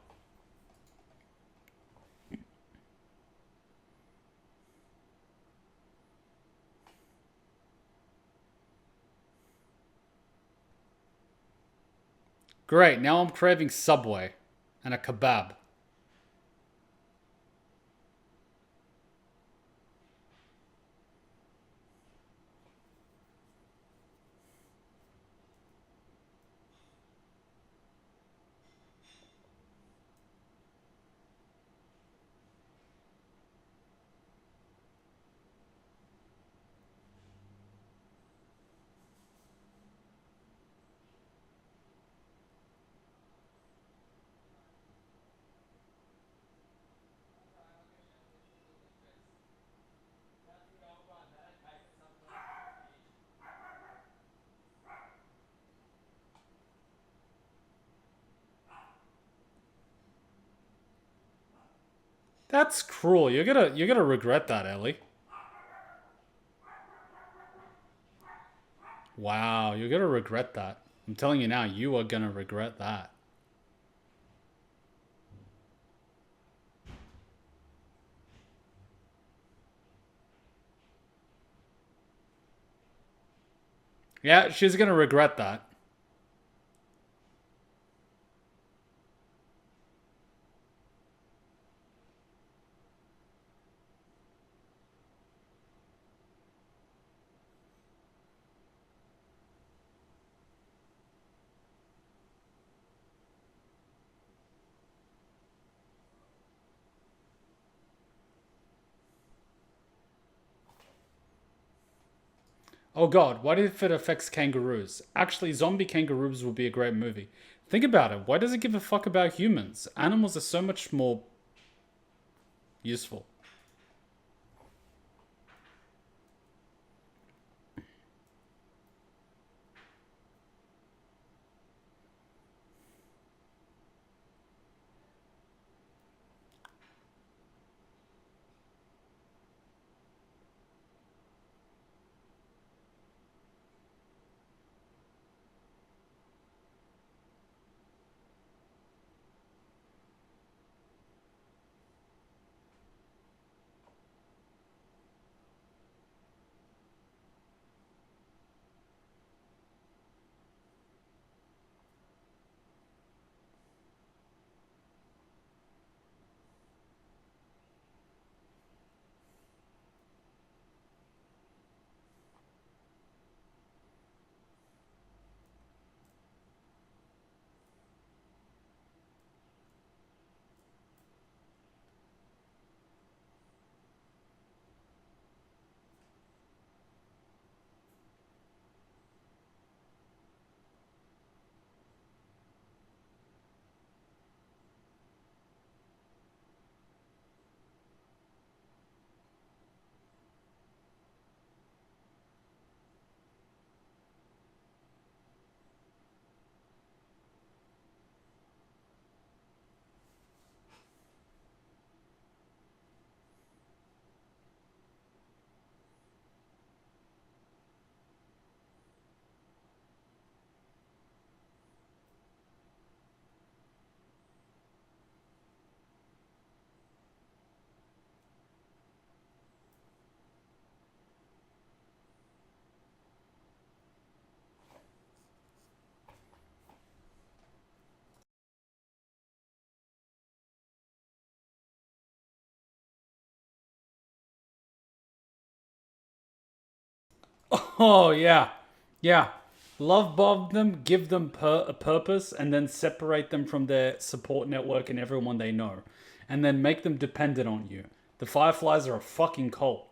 Great, now I'm craving Subway and a kebab. That's cruel. You're gonna regret that, Ellie. Wow, you're gonna regret that. I'm telling you now, you are gonna regret that. Yeah, she's gonna regret that. Oh god, what if it affects kangaroos? Actually, zombie kangaroos would be a great movie. Think about it. Why does it give a fuck about humans? Animals are so much more useful. Oh yeah, yeah. Love bomb them, give them a purpose, and then separate them from their support network and everyone they know, and then make them dependent on you. The Fireflies are a fucking cult.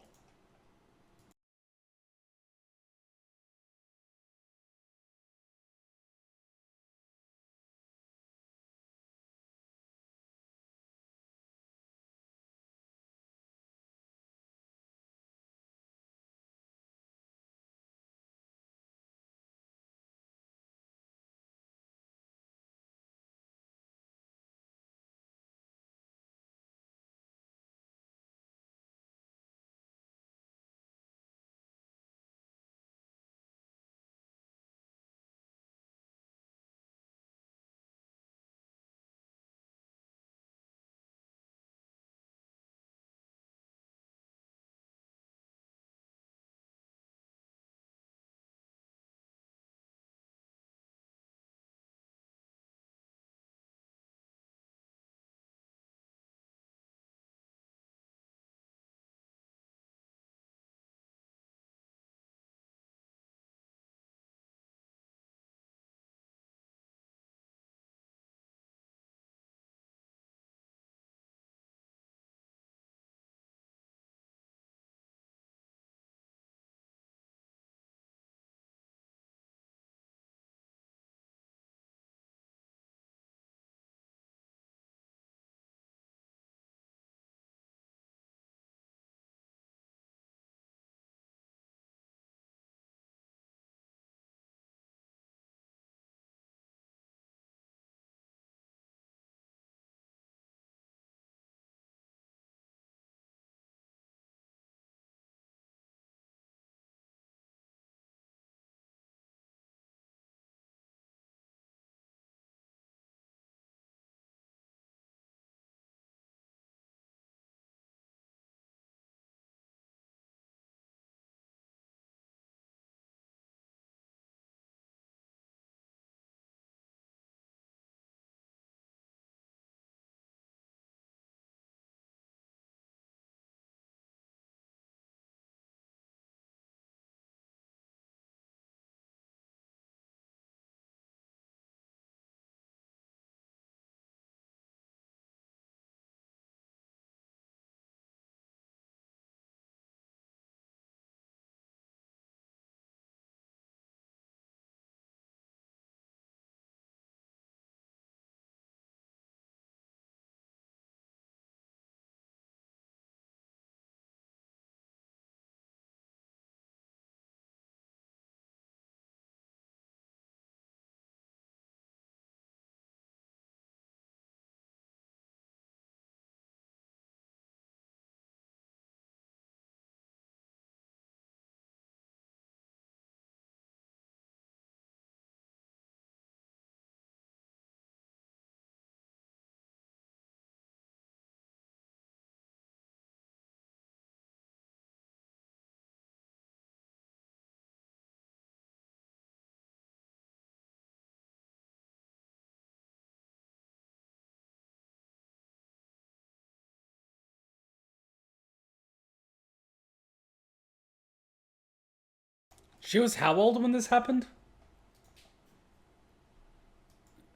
She was how old when this happened?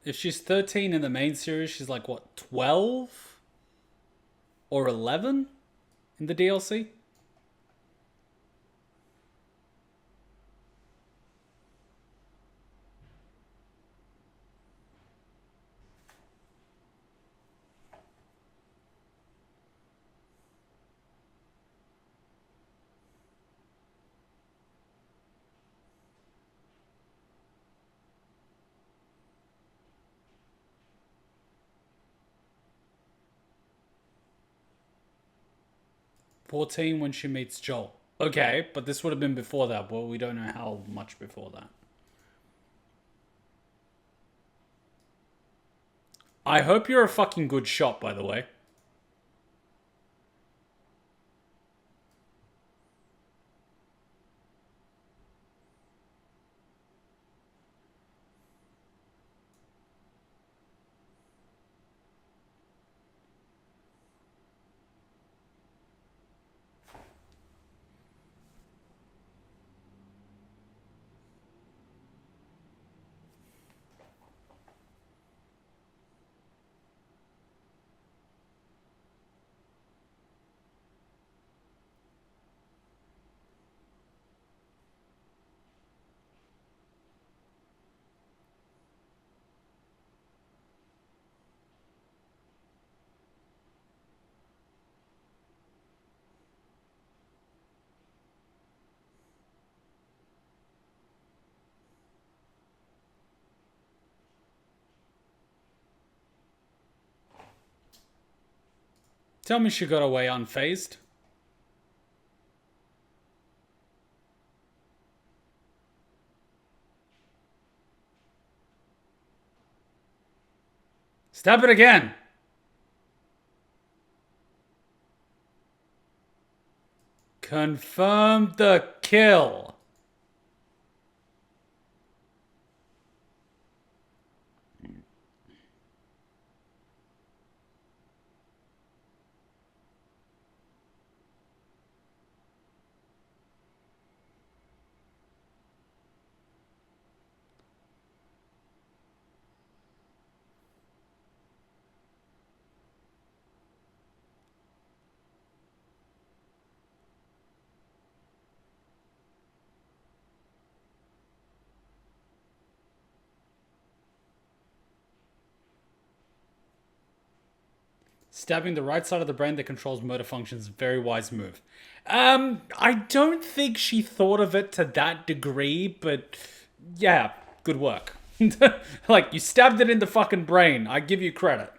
If she's 13 in the main series, she's like, what, 12? Or 11 in the DLC? 14 when she meets Joel. Okay, but this would have been before that. Well, we don't know how much before that. I hope you're a fucking good shot, by the way. Tell me she got away unfazed. Stab it again. Confirm the kill. Stabbing the right side of the brain that controls motor functions. Very wise move. I don't think she thought of it to that degree, but yeah, good work. Like, you stabbed it in the fucking brain. I give you credit.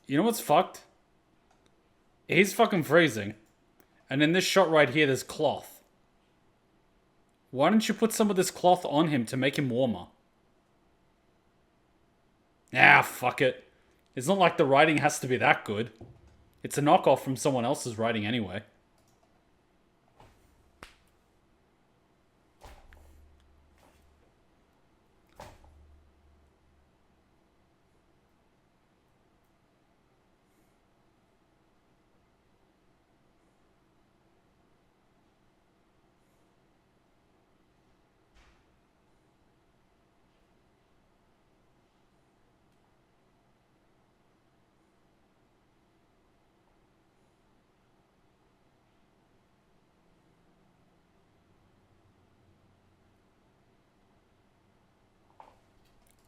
You know what's fucked? He's fucking freezing. And in this shot right here, there's cloth. Why don't you put some of this cloth on him to make him warmer? Ah, fuck it. It's not like the writing has to be that good. It's a knockoff from someone else's writing anyway.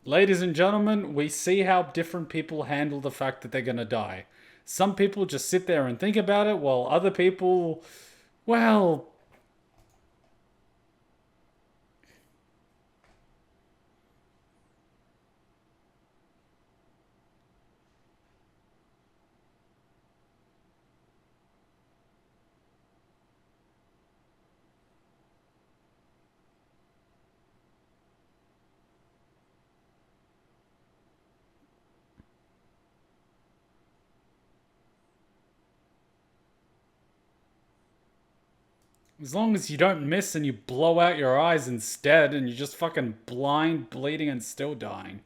Ladies and gentlemen, we see how different people handle the fact that they're gonna die. Some people just sit there and think about it, while other people, well, As long as you don't miss and you blow out your eyes instead and you're just fucking blind, bleeding, and still dying.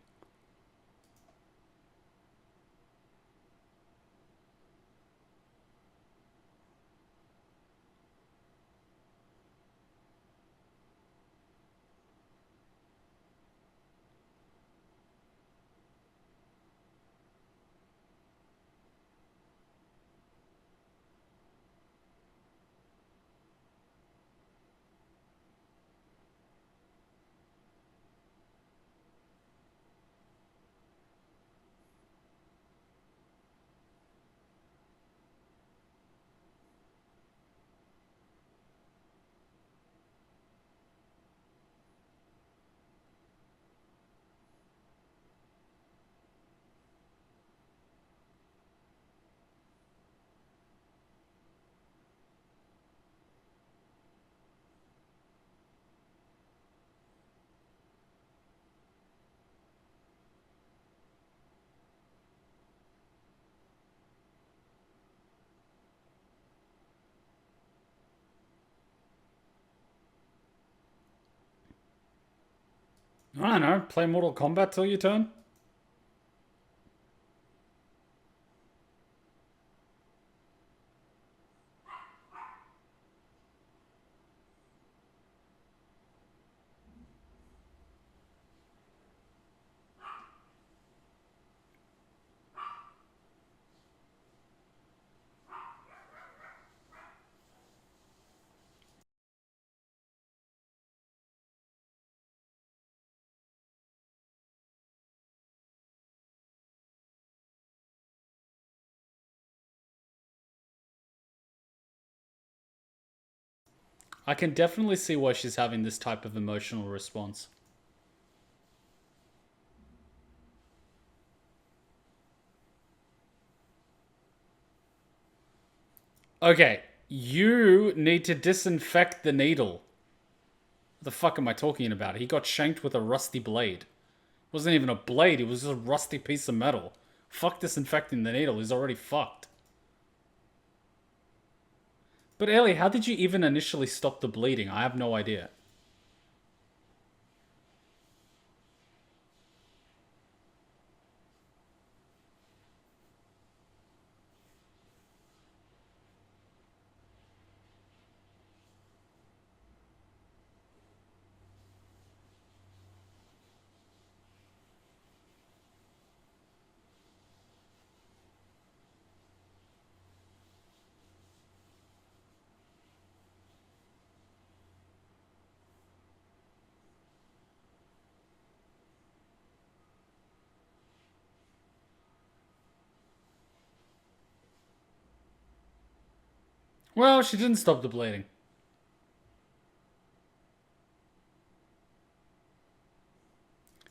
I don't know, play Mortal Kombat till your turn? I can definitely see why she's having this type of emotional response. Okay, you need to disinfect the needle. What the fuck am I talking about? He got shanked with a rusty blade. It wasn't even a blade, it was just a rusty piece of metal. Fuck disinfecting the needle, he's already fucked. But Ellie, how did you even initially stop the bleeding? I have no idea. Well, she didn't stop the bleeding.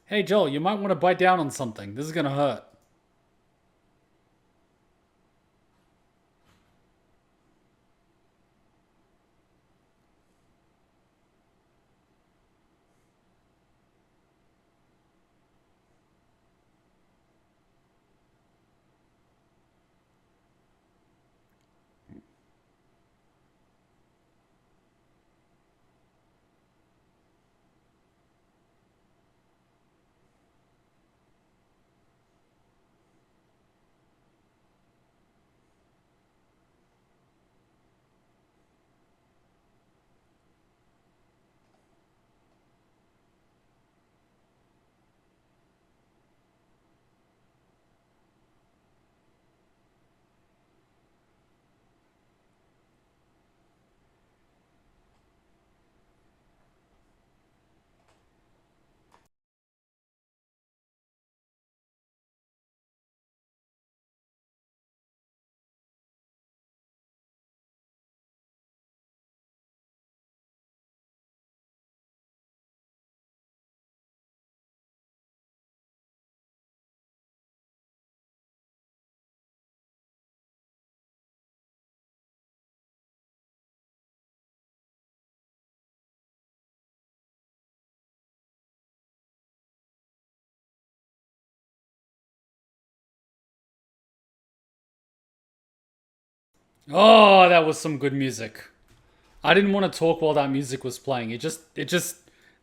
Hey Joel, you might want to bite down on something. This is gonna hurt. Oh, that was some good music. I didn't want to talk while that music was playing.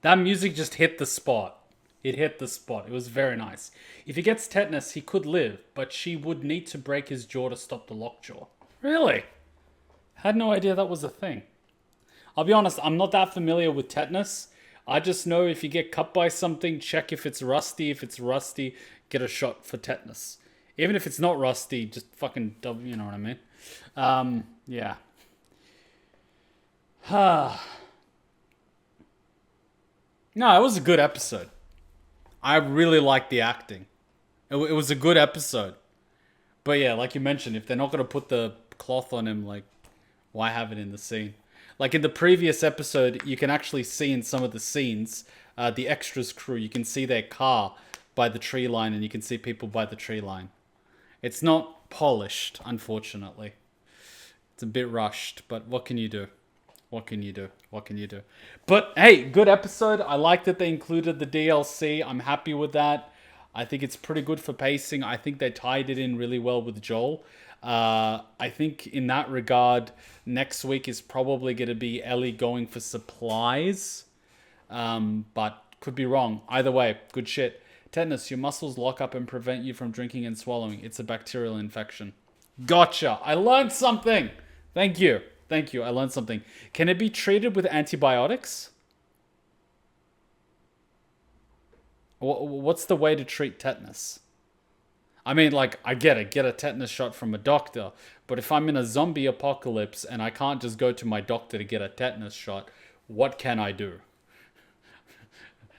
That music just hit the spot. It hit the spot. It was very nice. If he gets tetanus, he could live, but she would need to break his jaw to stop the lockjaw. Really? Had no idea that was a thing. I'll be honest, I'm not that familiar with tetanus. I just know if you get cut by something, check if it's rusty. If it's rusty, get a shot for tetanus. Even if it's not rusty, just fucking, you know what I mean? Yeah. No, it was a good episode. I really liked the acting. It was a good episode. But yeah, like you mentioned, if they're not going to put the cloth on him, like, why have it in the scene? Like in the previous episode, you can actually see in some of the scenes, the extras crew, you can see their car by the tree line and you can see people by the tree line. It's not polished, unfortunately. It's a bit rushed, but what can you do? What can you do? What can you do? But hey, good episode. I like that they included the DLC. I'm happy with that. I think it's pretty good for pacing. I think they tied it in really well with Joel. I think in that regard, next week is probably going to be Ellie going for supplies. But could be wrong. Either way, good shit. Tetanus, your muscles lock up and prevent you from drinking and swallowing. It's a bacterial infection. Gotcha. I learned something. Thank you. Thank you. I learned something. Can it be treated with antibiotics? What's the way to treat tetanus? I mean, like, I get it. Get a tetanus shot from a doctor. But if I'm in a zombie apocalypse and I can't just go to my doctor to get a tetanus shot, what can I do?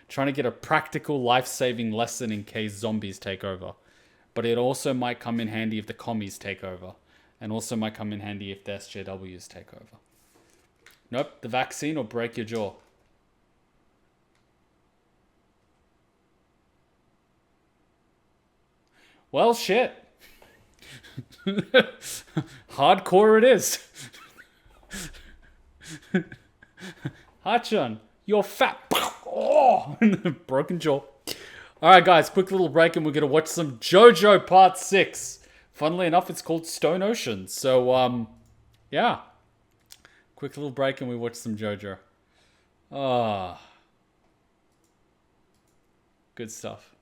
Trying to get a practical life-saving lesson in case zombies take over. But it also might come in handy if the commies take over. And also might come in handy if the SJWs take over. Nope, the vaccine or break your jaw. Well, shit. Hardcore it is. Hachan, you're fat. Oh, broken jaw. Alright guys, quick little break and we're going to watch some JoJo Part 6. Funnily enough, it's called Stone Ocean. So, yeah. Quick little break and we watch some JoJo. Ah. Good stuff.